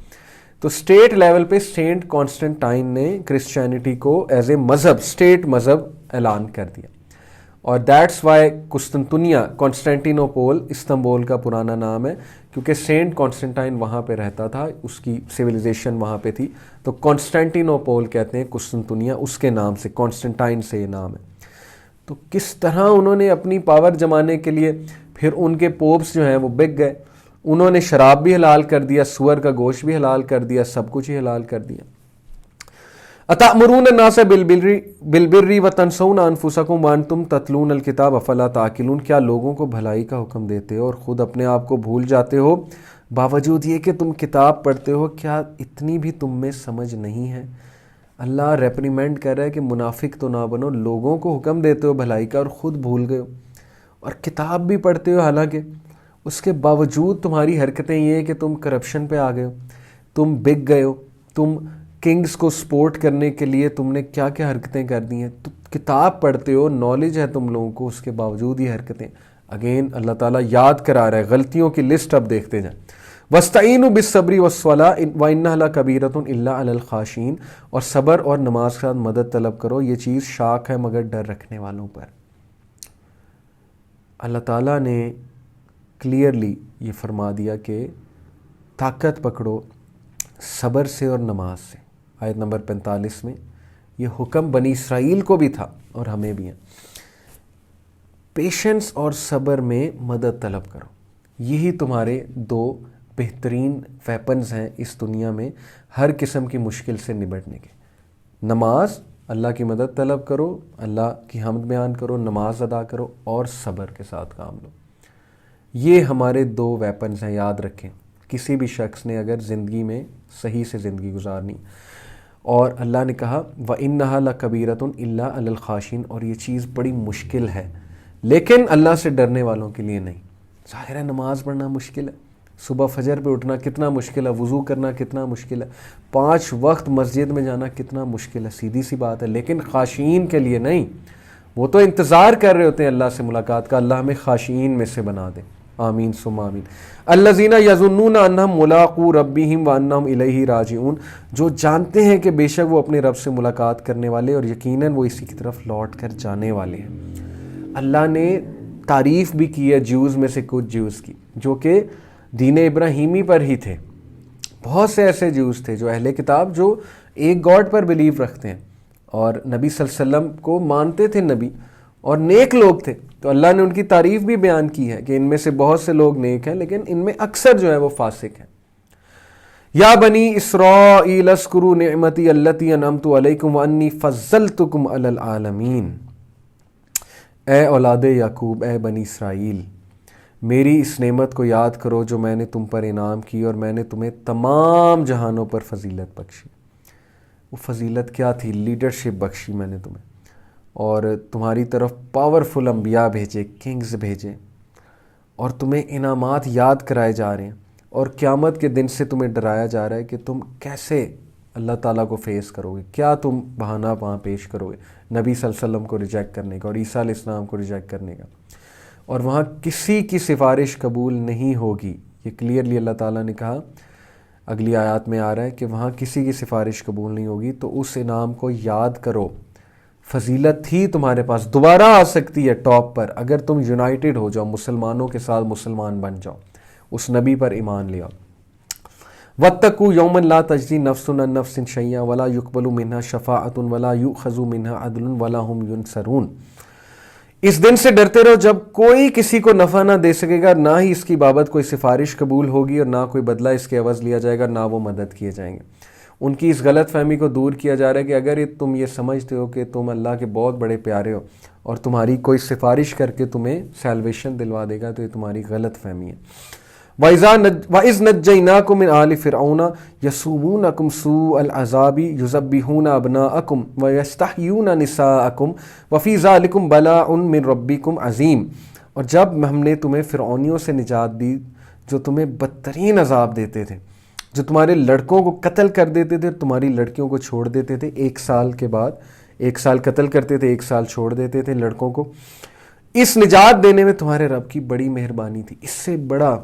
تو اسٹیٹ لیول پہ سینٹ کانسٹنٹائن نے کرسچینٹی کو ایز اے مذہب, اسٹیٹ مذہب اعلان کر دیا. اور دیٹس وائی قسطنطنیہ، کانسٹینٹینوپول استنبول کا پرانا نام ہے، کیونکہ سینٹ کانسٹنٹائن وہاں پہ رہتا تھا، اس کی سویلائزیشن وہاں پہ تھی، تو کانسٹینٹینوپول کہتے ہیں قسطنطنیہ اس کے نام سے، کانسٹنٹائن سے یہ نام ہے۔ تو کس طرح انہوں نے اپنی پاور جمانے کے لیے، پھر ان کے پوپس جو ہیں وہ بک گئے، انہوں نے شراب بھی حلال کر دیا، سور کا گوشت بھی حلال کر دیا، سب کچھ ہی حلال کر دیا۔ اتأمرون الناس بالبر وتنسون انفسکم وانتم تتلون الکتاب افلا تعقلون، کیا لوگوں کو بھلائی کا حکم دیتے ہو اور خود اپنے آپ کو بھول جاتے ہو، باوجود یہ کہ تم کتاب پڑھتے ہو، کیا اتنی بھی تم میں سمجھ نہیں ہے؟ اللہ ریپریمینڈ کر رہا ہے کہ منافق تو نہ بنو، لوگوں کو حکم دیتے ہو بھلائی کا اور خود بھول گئے ہو، اور کتاب بھی پڑھتے ہو، حالانکہ اس کے باوجود تمہاری حرکتیں یہ ہے کہ تم کرپشن پہ آ گئے ہو، تم بک گئے ہو، تم کنگز کو سپورٹ کرنے کے لیے تم نے کیا کیا حرکتیں کر دی ہیں، تو کتاب پڑھتے ہو، نالج ہے تم لوگوں کو، اس کے باوجود یہ حرکتیں۔ اگین اللہ تعالیٰ یاد کرا رہا ہے، غلطیوں کی لسٹ اب دیکھتے جائیں۔ وَاسْتَعِینُوا بِالصَّبْرِ وَالصَّلَاةِ وَإِنَّهَا لَكَبِیرَةٌ إِلَّا عَلَى الْخَاشِعِینَ، اور صبر اور نماز کے ساتھ مدد طلب کرو، یہ چیز شاق ہے مگر ڈر رکھنے والوں پر۔ اللہ تعالیٰ نے کلیئرلی یہ فرما دیا کہ طاقت پکڑو صبر سے اور نماز سے۔ آیت نمبر 45 میں یہ حکم بنی اسرائیل کو بھی تھا اور ہمیں بھی ہے۔ پیشنس اور صبر میں مدد طلب کرو، یہی تمہارے دو بہترین ویپنز ہیں اس دنیا میں ہر قسم کی مشکل سے نبٹنے کے۔ نماز، اللہ کی مدد طلب کرو، اللہ کی حمد بیان کرو، نماز ادا کرو، اور صبر کے ساتھ کام لو۔ یہ ہمارے دو ویپنز ہیں، یاد رکھیں کسی بھی شخص نے اگر زندگی میں صحیح سے زندگی گزارنی۔ اور اللہ نے کہا وَإِنَّهَا لَكَبِيرَةٌ إِلَّا عَلَى الْخَاشِعِينَ، اور یہ چیز بڑی مشکل ہے لیکن اللہ سے ڈرنے والوں کے لیے نہیں۔ ظاہر ہے نماز پڑھنا مشکل ہے، صبح فجر پہ اٹھنا کتنا مشکل ہے، وضو کرنا کتنا مشکل ہے، 5 وقت مسجد میں جانا کتنا مشکل ہے، سیدھی سی بات ہے، لیکن خاشعین کے لیے نہیں۔ وہ تو انتظار کر رہے ہوتے ہیں اللہ سے ملاقات کا، اللہ ہمیں خاشعین میں سے بنا دے، آمین ثم آمین۔ الذین یظنون انہم ملاقو ربہم وانہم الیہ راجعون، جو جانتے ہیں کہ بے شک وہ اپنے رب سے ملاقات کرنے والے اور یقیناً وہ اسی کی طرف لوٹ کر جانے والے ہیں۔ اللہ نے تعریف بھی کی ہے جیوز میں سے کچھ جیوز کی جو کہ دین ابراہیمی پر ہی تھے۔ بہت سے ایسے جیوز تھے جو اہل کتاب، جو ایک گاڈ پر بلیو رکھتے ہیں اور نبی صلی اللہ علیہ وسلم کو مانتے تھے نبی، اور نیک لوگ تھے، تو اللہ نے ان کی تعریف بھی بیان کی ہے کہ ان میں سے بہت سے لوگ نیک ہیں لیکن ان میں اکثر جو ہے وہ فاسق ہیں۔ یا بنی اسرائیل اذکروا نعمتی التی انعمت علیکم وانی فضلتکم علی العالمین، اے اولاد یعقوب، اے بنی اسرائیل، میری اس نعمت کو یاد کرو جو میں نے تم پر انعام کی اور میں نے تمہیں تمام جہانوں پر فضیلت بخشی۔ وہ فضیلت کیا تھی؟ لیڈرشپ بخشی میں نے تمہیں، اور تمہاری طرف پاورفل انبیاء بھیجے، کنگز بھیجے، اور تمہیں انعامات یاد کرائے جا رہے ہیں، اور قیامت کے دن سے تمہیں ڈرایا جا رہا ہے کہ تم کیسے اللہ تعالیٰ کو فیس کرو گے، کیا تم بہانہ وہاں پیش کرو گے نبی صلی اللہ علیہ وسلم کو ریجیکٹ کرنے کا اور عیسیٰ علیہ السلام کو ریجیکٹ کرنے کا، اور وہاں کسی کی سفارش قبول نہیں ہوگی۔ یہ کلیئرلی اللہ تعالیٰ نے کہا، اگلی آیات میں آ رہا ہے کہ وہاں کسی کی سفارش قبول نہیں ہوگی، تو اس انعام کو یاد کرو۔ فضیلت تھی تمہارے پاس، دوبارہ آ سکتی ہے ٹاپ پر اگر تم یونائٹڈ ہو جاؤ، مسلمانوں کے ساتھ مسلمان بن جاؤ، اس نبی پر ایمان لے آؤ۔ وَاتَّقُوا يَوْمًا لَا تَجْزِي نَفْسٌ عَن نَفْسٍ شَيْئًا وَلَا يُقْبَلُ مِنْهَا شَفَاعَةٌ وَلَا يُؤْخَذُ مِنْهَا عَدْلٌ وَلَا هُمْ يُنصَرُونَ، اس دن سے ڈرتے رہو جب کوئی کسی کو نفع نہ دے سکے گا، نہ ہی اس کی بابت کوئی سفارش قبول ہوگی، اور نہ کوئی بدلہ اس کے عوض لیا جائے گا، نہ وہ مدد کیے جائیں گے۔ ان کی اس غلط فہمی کو دور کیا جا رہا ہے کہ اگر تم یہ سمجھتے ہو کہ تم اللہ کے بہت بڑے پیارے ہو اور تمہاری کوئی سفارش کر کے تمہیں سیلویشن دلوا دے گا، تو یہ تمہاری غلط فہمی ہے۔ وَإِذْ نَجَّيْنَاكُم مِّنْ آلِ فِرْعَوْنَ يَسُومُونَكُمْ سُوءَ الْعَذَابِ يُذَبِّحُونَ أَبْنَاءَكُمْ وَيَسْتَحْيُونَ نِسَاءَكُمْ وَفِي ذَلِكُمْ بَلَاءٌ مِّن رَبِّكُمْ عَظِيمٌ، اور جب ہم نے تمہیں فرعونیوں سے نجات دی جو تمہیں بدترین عذاب دیتے تھے، جو تمہارے لڑکوں کو قتل کر دیتے تھے، تمہاری لڑکیوں کو چھوڑ دیتے تھے، 1 سال کے بعد 1 سال قتل کرتے تھے، 1 سال چھوڑ دیتے تھے لڑکوں کو، اس نجات دینے میں تمہارے رب کی بڑی مہربانی تھی۔ اس سے بڑا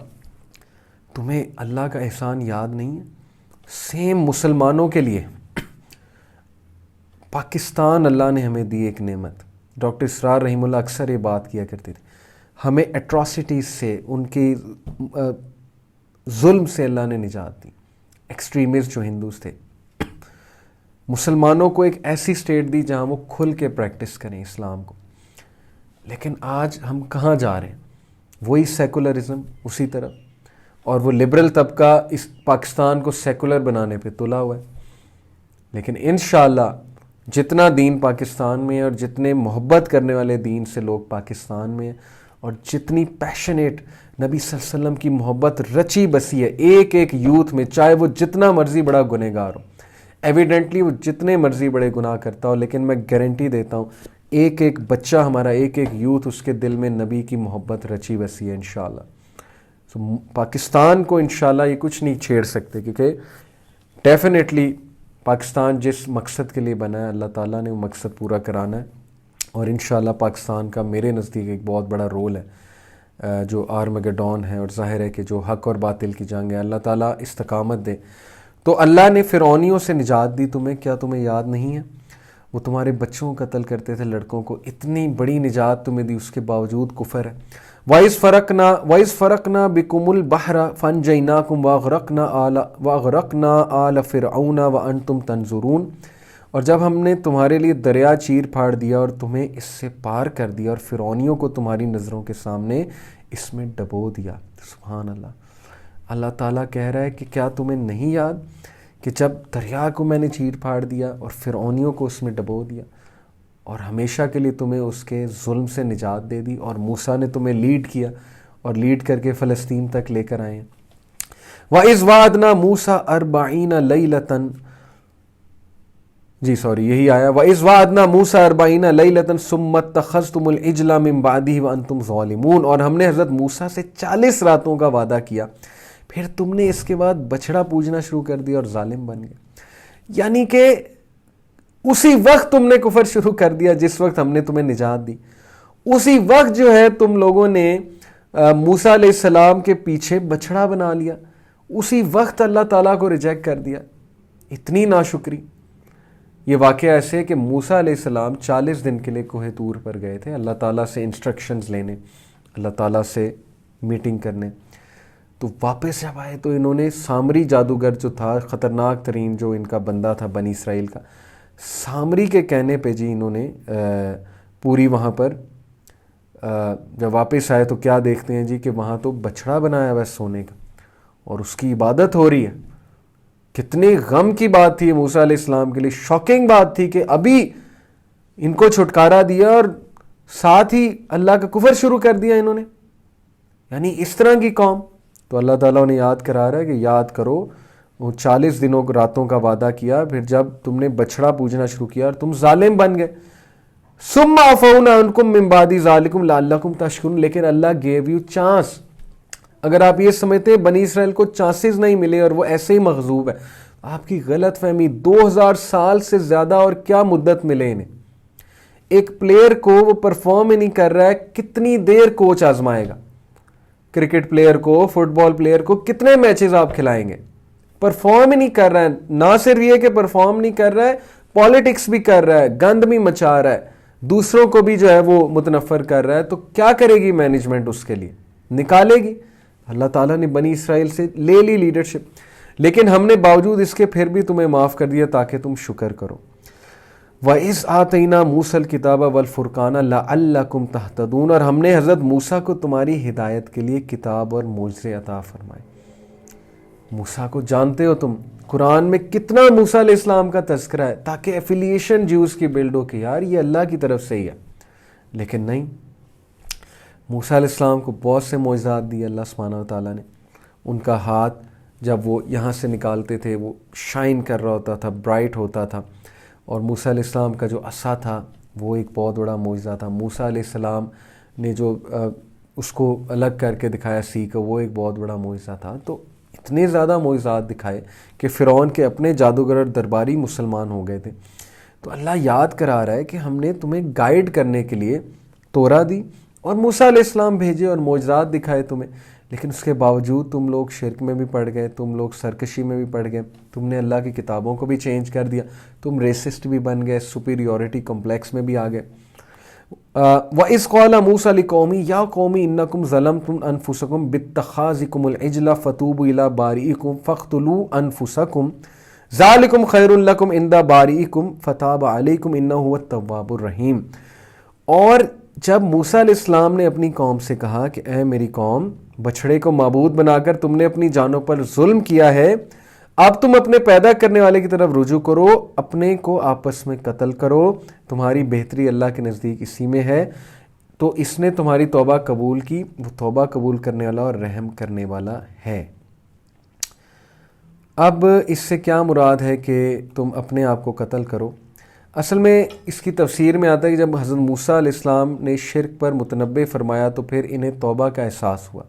تمہیں اللہ کا احسان یاد نہیں ہے؟ سیم مسلمانوں کے لیے پاکستان اللہ نے ہمیں دی ایک نعمت، ڈاکٹر اسرار رحمہ اللہ اکثر یہ بات کیا کرتے تھے، ہمیں ایٹراسٹیز سے، ان کی ظلم سے اللہ نے نجات دی. ایکسٹریمسٹ جو ہندوز تھے، مسلمانوں کو ایک ایسی اسٹیٹ دی جہاں وہ کھل کے پریکٹس کریں اسلام کو. لیکن آج ہم کہاں جا رہے ہیں؟ وہی سیکولرزم اسی طرف، اور وہ لبرل طبقہ اس پاکستان کو سیکولر بنانے پہ تلا ہوا ہے. لیکن انشاءاللہ جتنا دین پاکستان میں ہے، اور جتنے محبت کرنے والے دین سے لوگ پاکستان میں ہیں، اور جتنی پیشنیٹ نبی صلی اللہ علیہ وسلم کی محبت رچی بسی ہے ایک ایک یوتھ میں، چاہے وہ جتنا مرضی بڑا گنہگار ہو، ایویڈنٹلی وہ جتنے مرضی بڑے گناہ کرتا ہو، لیکن میں گارنٹی دیتا ہوں ایک ایک بچہ ہمارا، ایک ایک یوتھ، اس کے دل میں نبی کی محبت رچی بسی ہے انشاءاللہ. تو پاکستان کو انشاءاللہ یہ کچھ نہیں چھیڑ سکتے، کیونکہ ڈیفینیٹلی پاکستان جس مقصد کے لیے بنا ہے، اللہ تعالیٰ نے وہ مقصد پورا کرانا ہے. اور انشاءاللہ پاکستان کا میرے نزدیک ایک بہت بڑا رول ہے جو آرمگڈون ہے، اور ظاہر ہے کہ جو حق اور باطل کی جنگ ہے. اللہ تعالیٰ استقامت دے. تو اللہ نے فرعونیوں سے نجات دی تمہیں، کیا تمہیں یاد نہیں ہے؟ وہ تمہارے بچوں کو قتل کرتے تھے، لڑکوں کو، اتنی بڑی نجات تمہیں دی، اس کے باوجود کفر ہے. وَإِذْ فَرَقْنَا بِكُمُ الْبَحْرَ فَانْجَيْنَاكُمْ وَأَغْرَقْنَا آلَ فِرْعَوْنَ وَأَنْتُمْ تَنْظُرُونَ. اور جب ہم نے تمہارے لیے دریا چیر پھاڑ دیا اور تمہیں اس سے پار کر دیا، اور فرعونیوں کو تمہاری نظروں کے سامنے اس میں ڈبو دیا. سبحان اللہ. اللہ تعالیٰ کہہ رہا ہے کہ کیا تمہیں نہیں یاد کہ جب دریا کو میں نے چیر پھاڑ دیا اور فرعونیوں کو اس میں ڈبو دیا، اور ہمیشہ کے لیے تمہیں اس کے ظلم سے نجات دے دی، اور موسیٰ نے تمہیں لیڈ کیا اور لیڈ کر کے فلسطین تک لے کر آئے ہیں. وَإِذْ وَعَدْنَا مُوسَىٰ 40 لَيْلَةً یہی آیا وَإِذْ وَعَدْنَا مُوسَىٰ 40 لَيْلَةً ثُمَّ اتَّخَذْتُمُ الْعِجْلَ مِن بَعْدِهِ وَأَنْتُمْ ظَالِمُونَ. اور ہم نے حضرت موسیٰ سے 40 راتوں کا وعدہ کیا، پھر تم نے اس کے بعد بچڑا پوجنا شروع کر دیا اور ظالم بن گئے. یعنی کہ اسی وقت تم نے کفر شروع کر دیا جس وقت ہم نے تمہیں نجات دی. اسی وقت جو ہے تم لوگوں نے موسیٰ علیہ السلام کے پیچھے بچڑا بنا لیا. اسی وقت اللہ تعالیٰ کو ریجیکٹ کر دیا. اتنی ناشکری. یہ واقعہ ایسے ہے کہ موسیٰ علیہ السلام 40 دن کے لیے کوہ طور پر گئے تھے اللہ تعالیٰ سے انسٹرکشنز لینے، اللہ تعالیٰ سے میٹنگ کرنے. تو واپس جب آئے تو انہوں نے سامری جادوگر جو تھا، خطرناک ترین جو ان کا بندہ تھا بنی اسرائیل کا، سامری کے کہنے پہ جی انہوں نے پوری وہاں پر جب واپس آئے تو کیا دیکھتے ہیں جی کہ وہاں تو بچڑا بنایا ہوا ہے سونے کا اور اس کی عبادت ہو رہی ہے. کتنے غم کی بات تھی موسیٰ علیہ السلام کے لیے، شاکنگ بات تھی کہ ابھی ان کو چھٹکارا دیا اور ساتھ ہی اللہ کا کفر شروع کر دیا انہوں نے. یعنی اس طرح کی قوم. تو اللہ تعالیٰ نے یاد کرا رہا ہے کہ یاد کرو وہ 40 دنوں راتوں کا وعدہ کیا، پھر جب تم نے بچڑا پوجنا شروع کیا اور تم ظالم بن گئے. ثم عفونا عنکم من بعد ذلکم لعلکم تشکرون. لیکن اللہ گیو یو چانس. اگر آپ یہ سمجھتے ہیں بنی اسرائیل کو چانسز نہیں ملے اور وہ ایسے ہی مغضوب ہے، آپ کی غلط فہمی. 2000 سال سے زیادہ اور کیا مدت ملے انہیں. ایک پلیئر کو وہ پرفارم ہی نہیں کر رہا ہے، کتنی دیر کوچ آزمائے گا؟ کرکٹ پلیئر کو، فٹ بال پلیئر کو کتنے میچز آپ کھلائیں گے؟ پرفارم ہی نہیں کر رہا ہے. نہ صرف یہ کہ پرفارم نہیں کر رہا ہے، پالیٹکس بھی کر رہا ہے، گند بھی مچا رہا ہے، دوسروں کو بھی جو ہے وہ متنفر کر رہا ہے. تو کیا کرے گی مینجمنٹ اس کے لیے؟ نکالے گی. اللہ تعالیٰ نے بنی اسرائیل سے لے لی لیڈرشپ، لیکن ہم نے باوجود اس کے پھر بھی تمہیں معاف کر دیا تاکہ تم شکر کرو. وَإِذْ آتَيْنَا مُوسَى الْكِتَابَ وَالْفُرْقَانَ لَعَلَّكُمْ تَهْتَدُونَ. اور ہم نے حضرت موسیٰ کو تمہاری ہدایت کے لیے کتاب اور معجزے عطا فرمائے. موسیٰ کو جانتے ہو تم، قرآن میں کتنا موسیٰ علیہ السلام کا تذکرہ ہے تاکہ ایفیلیشن جیوز کی بلڈ ہو کہ یار یہ اللہ کی طرف سے ہی ہے. لیکن نہیں، موسیٰ علیہ السلام کو بہت سے معجزات دیے اللہ سبحانہ و تعالیٰ نے. ان کا ہاتھ جب وہ یہاں سے نکالتے تھے وہ شائن کر رہا ہوتا تھا، برائٹ ہوتا تھا. اور موسیٰ علیہ السلام کا جو عصا تھا وہ ایک بہت بڑا معجزہ تھا. موسیٰ علیہ السلام نے جو اس کو الگ کر کے دکھایا سی کو، وہ ایک بہت بڑا معجزہ تھا. تو اتنے زیادہ معجزات دکھائے کہ فرعون کے اپنے جادوگر اور درباری مسلمان ہو گئے تھے. تو اللہ یاد کرا رہا ہے کہ ہم نے تمہیں گائیڈ کرنے کے لیے تورا دی اور موسیٰ علیہ السلام بھیجے اور معجزات دکھائے تمہیں، لیکن اس کے باوجود تم لوگ شرک میں بھی پڑ گئے، تم لوگ سرکشی میں بھی پڑ گئے، تم نے اللہ کی کتابوں کو بھی چینج کر دیا، تم ریسسٹ بھی بن گئے، سپیریورٹی کمپلیکس میں بھی آ گئے. وَإِذْ قَالَ مُوسَىٰ لِقَوْمِهِ يَا قَوْمِ إِنَّكُمْ ظَلَمْتُمْ أَنفُسَكُمْ بِاتِّخَاذِكُمُ الْعِجْلَ فَتُوبُوا إِلَىٰ بَارِئِكُمْ فَاقْتُلُوا أَنفُسَكُمْ ذَٰلِكُمْ خَيْرٌ لَكُمْ عِندَ بَارِئِكُمْ فَتَابَ عَلَيْكُمْ إِنَّهُ هُوَ التَّوَّابُ الرَّحِيمُ۔ اور جب موسیٰ علیہ السلام نے اپنی قوم سے کہا کہ اے میری قوم، بچھڑے کو معبود بنا کر تم نے اپنی جانوں پر ظلم کیا ہے، اب تم اپنے پیدا کرنے والے کی طرف رجوع کرو، اپنے کو آپس میں قتل کرو، تمہاری بہتری اللہ کے نزدیک اسی میں ہے، تو اس نے تمہاری توبہ قبول کی، وہ توبہ قبول کرنے والا اور رحم کرنے والا ہے۔ اب اس سے کیا مراد ہے کہ تم اپنے آپ کو قتل کرو؟ اصل میں اس کی تفسیر میں آتا ہے کہ جب حضرت موسیٰ علیہ السلام نے شرک پر متنبہ فرمایا تو پھر انہیں توبہ کا احساس ہوا،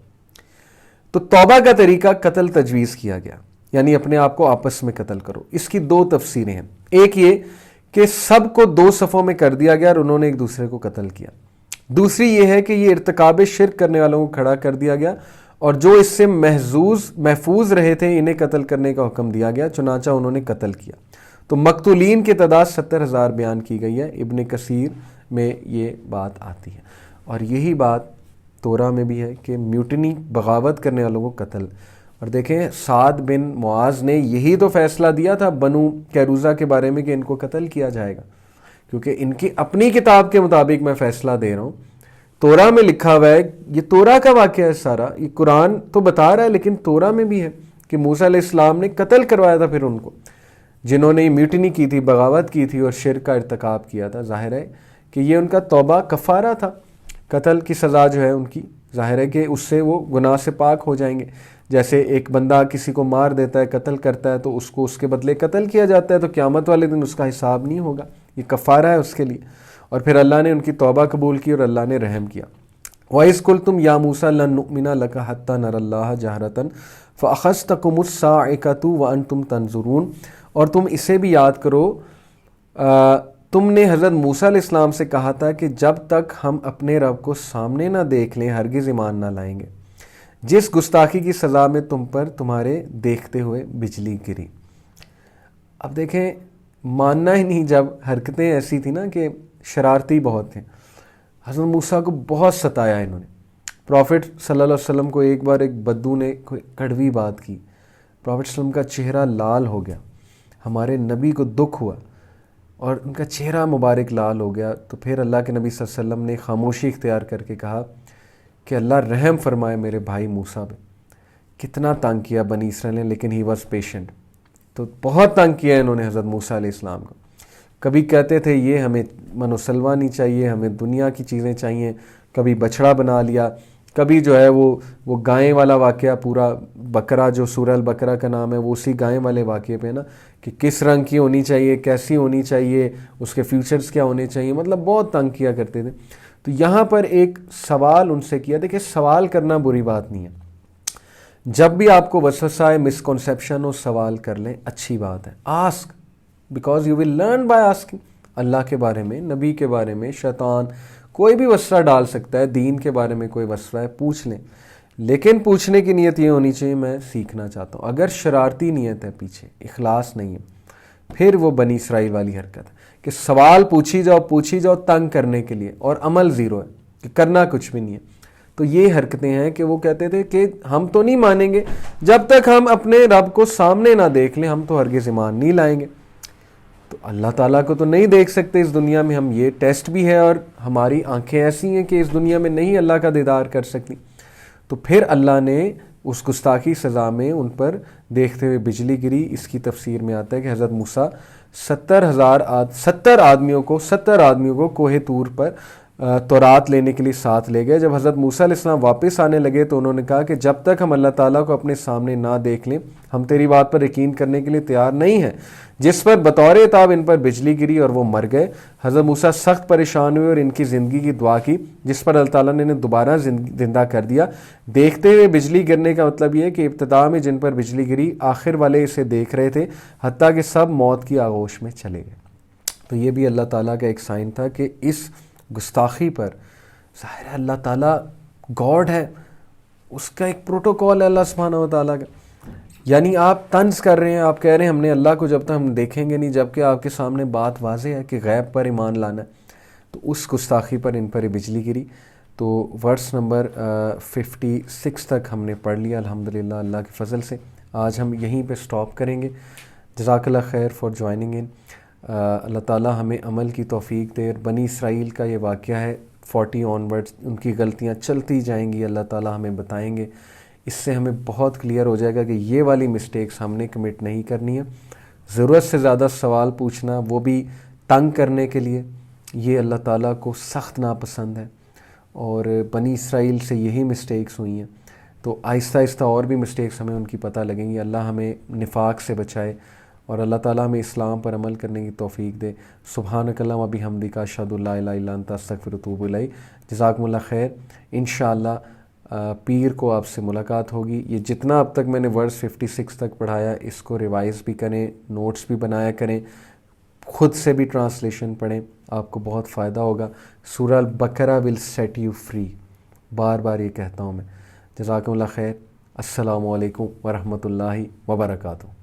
تو توبہ کا طریقہ قتل تجویز کیا گیا، یعنی اپنے آپ کو آپس میں قتل کرو۔ اس کی دو تفسیریں ہیں، ایک یہ کہ سب کو دو صفوں میں کر دیا گیا اور انہوں نے ایک دوسرے کو قتل کیا، دوسری یہ ہے کہ یہ ارتکاب شرک کرنے والوں کو کھڑا کر دیا گیا اور جو اس سے محفوظ رہے تھے انہیں قتل کرنے کا حکم دیا گیا، چنانچہ انہوں نے قتل کیا۔ تو مقتولین کی تعداد 70,000 بیان کی گئی ہے، ابن کثیر میں یہ بات آتی ہے، اور یہی بات تورا میں بھی ہے کہ میوٹنی بغاوت کرنے والوں کو قتل۔ اور دیکھیں سعد بن معاذ نے یہی تو فیصلہ دیا تھا بنو قیروزہ کے بارے میں کہ ان کو قتل کیا جائے گا، کیونکہ ان کی اپنی کتاب کے مطابق میں فیصلہ دے رہا ہوں، تورا میں لکھا ہوا ہے، یہ تورا کا واقعہ ہے سارا، یہ قرآن تو بتا رہا ہے لیکن تورا میں بھی ہے کہ موسیٰ علیہ السلام نے قتل کروایا تھا پھر ان کو، جنہوں نے میوٹنی کی تھی، بغاوت کی تھی اور شرک کا ارتکاب کیا تھا۔ ظاہر ہے کہ یہ ان کا توبہ کفارہ تھا، قتل کی سزا جو ہے ان کی، ظاہر ہے کہ اس سے وہ گناہ سے پاک ہو جائیں گے۔ جیسے ایک بندہ کسی کو مار دیتا ہے، قتل کرتا ہے، تو اس کو اس کے بدلے قتل کیا جاتا ہے، تو قیامت والے دن اس کا حساب نہیں ہوگا، یہ کفارہ ہے اس کے لیے۔ اور پھر اللہ نے ان کی توبہ قبول کی اور اللہ نے رحم کیا۔ وَإِذْ قُلْتُمْ يَا مُوسَىٰ لَن نُّؤْمِنَ لَكَ حَتَّىٰ نَرَى اللَّهَ جَهْرَةً فَأَخَذْتَكُمُ الصَّاعِقَةُ وَأَنْتُمْ تَنظُرُونَ۔ اور تم اسے بھی یاد کرو، تم نے حضرت موسیٰ علیہ السلام سے کہا تھا کہ جب تک ہم اپنے رب کو سامنے نہ دیکھ لیں ہرگز ایمان نہ لائیں گے، جس گستاخی کی سزا میں تم پر تمہارے دیکھتے ہوئے بجلی گری۔ اب دیکھیں ماننا ہی نہیں، جب حرکتیں ایسی تھیں نا کہ شرارتی بہت تھے، حضرت موسیٰ کو بہت ستایا انہوں نے۔ پروفٹ صلی اللہ علیہ وسلم کو ایک بار ایک بدو نے کوئی کڑوی بات کی، پروفٹ صلی اللہ علیہ وسلم کا چہرہ لال ہو گیا، ہمارے نبی کو دکھ ہوا اور ان کا چہرہ مبارک لال ہو گیا، تو پھر اللہ کے نبی صلی اللہ علیہ وسلم نے خاموشی اختیار کر کے کہا کہ اللہ رحم فرمائے میرے بھائی موسیٰ پہ، کتنا تنگ کیا بنی اسرائیل نے، لیکن ہی واز پیشنٹ۔ تو بہت تنگ کیا انہوں نے حضرت موسیٰ علیہ السلام کو، کبھی کہتے تھے یہ ہمیں من و سلوہ نہیں چاہیے، ہمیں دنیا کی چیزیں چاہیے، کبھی بچڑا بنا لیا، کبھی جو ہے وہ گائیں والا واقعہ، پورا بکرا جو سورہ البقرہ کا نام ہے وہ اسی گائیں والے واقعے پہ نا، کہ کس رنگ کی ہونی چاہیے، کیسی ہونی چاہیے، اس کے فیچرز کیا ہونے چاہیے، مطلب بہت تنگ کیا کرتے تھے۔ تو یہاں پر ایک سوال ان سے کیا، دیکھیں سوال کرنا بری بات نہیں ہے، جب بھی آپ کو وسوسہ ہے، مسکنسیپشن ہو، سوال کر لیں، اچھی بات ہے، ask because you will learn by asking. اللہ کے بارے میں، نبی کے بارے میں، شیطان کوئی بھی وسوسہ ڈال سکتا ہے، دین کے بارے میں کوئی وسوسہ ہے پوچھ لیں، لیکن پوچھنے کی نیت یہ ہونی چاہیے میں سیکھنا چاہتا ہوں۔ اگر شرارتی نیت ہے پیچھے، اخلاص نہیں ہے، پھر وہ بنی اسرائیل والی حرکت ہے کہ سوال پوچھی جاؤ تنگ کرنے کے لیے، اور عمل زیرو ہے کہ کرنا کچھ بھی نہیں ہے۔ تو یہ حرکتیں ہیں کہ وہ کہتے تھے کہ ہم تو نہیں مانیں گے جب تک ہم اپنے رب کو سامنے نہ دیکھ لیں، ہم تو ہرگز ایمان نہیں لائیں گے۔ تو اللہ تعالیٰ کو تو نہیں دیکھ سکتے اس دنیا میں، ہم یہ ٹیسٹ بھی ہے، اور ہماری آنکھیں ایسی ہیں کہ اس دنیا میں نہیں اللہ کا دیدار کر سکتی۔ تو پھر اللہ نے اس گستاخی سزا میں ان پر دیکھتے ہوئے بجلی گری۔ اس کی تفسیر میں آتا ہے کہ حضرت موسیٰ 70 آدمیوں کو کوہ طور پر تورات لینے کے لیے ساتھ لے گئے۔ جب حضرت موسیٰ علیہ السلام واپس آنے لگے تو انہوں نے کہا کہ جب تک ہم اللہ تعالیٰ کو اپنے سامنے نہ دیکھ لیں ہم تیری بات پر یقین کرنے کے لیے تیار نہیں ہیں، جس پر بطور عتاب ان پر بجلی گری اور وہ مر گئے۔ حضرت موسیٰ سخت پریشان ہوئے اور ان کی زندگی کی دعا کی، جس پر اللہ تعالیٰ نے انہیں دوبارہ زندہ کر دیا۔ دیکھتے ہوئے بجلی گرنے کا مطلب یہ ہے کہ ابتدا میں جن پر بجلی گری آخر والے اسے دیکھ رہے تھے، حتیٰ کہ سب موت کی آغوش میں چلے گئے۔ تو یہ بھی اللہ تعالیٰ کا ایک سائن تھا کہ اس گستاخی پر، ظاہر ہے اللہ تعالیٰ گاڈ ہے، اس کا ایک پروٹوکول ہے اللہ سبحانہ و تعالیٰ کا۔ یعنی آپ طنز کر رہے ہیں، آپ کہہ رہے ہیں ہم نے اللہ کو جب تک ہم دیکھیں گے نہیں، جبکہ آپ کے سامنے بات واضح ہے کہ غیب پر ایمان لانا ہے۔ تو اس گستاخی پر ان پر بجلی گری. تو ورس نمبر 56 تک ہم نے پڑھ لیا الحمدللہ اللہ کے فضل سے. آج ہم یہیں پہ سٹاپ کریں گے. جزاک اللہ خیر فار جوائننگ ان. اللہ تعالیٰ ہمیں عمل کی توفیق دے. بنی اسرائیل کا یہ واقعہ ہے 40 آنورڈز، ان کی غلطیاں چلتی جائیں گی، اللہ تعالیٰ ہمیں بتائیں گے. اس سے ہمیں بہت کلیئر ہو جائے گا کہ یہ والی مسٹیکس ہم نے کمٹ نہیں کرنی ہے. ضرورت سے زیادہ سوال پوچھنا، وہ بھی تنگ کرنے کے لیے، یہ اللہ تعالیٰ کو سخت ناپسند ہے. اور بنی اسرائیل سے یہی مسٹیکس ہوئی ہیں. تو آہستہ آہستہ اور بھی مسٹیکس ہمیں ان کی پتہ لگیں گی. اللہ ہمیں نفاق سے بچائے اور اللہ تعالیٰ ہمیں اسلام پر عمل کرنے کی توفیق دے. سبحانک اللہم و بحمدک اشہد ان لا الہ الا انت استغفرک و اتوب الیک. جزاکم اللہ خیر. انشاءاللہ پیر کو آپ سے ملاقات ہوگی. یہ جتنا اب تک میں نے ورس 56 تک پڑھایا اس کو ریوائز بھی کریں، نوٹس بھی بنایا کریں، خود سے بھی ٹرانسلیشن پڑھیں، آپ کو بہت فائدہ ہوگا. سورہ البقرہ ول سیٹ یو فری. بار بار یہ کہتا ہوں میں. جزاکم اللہ خیر. السلام علیکم ورحمۃ اللہ وبرکاتہ.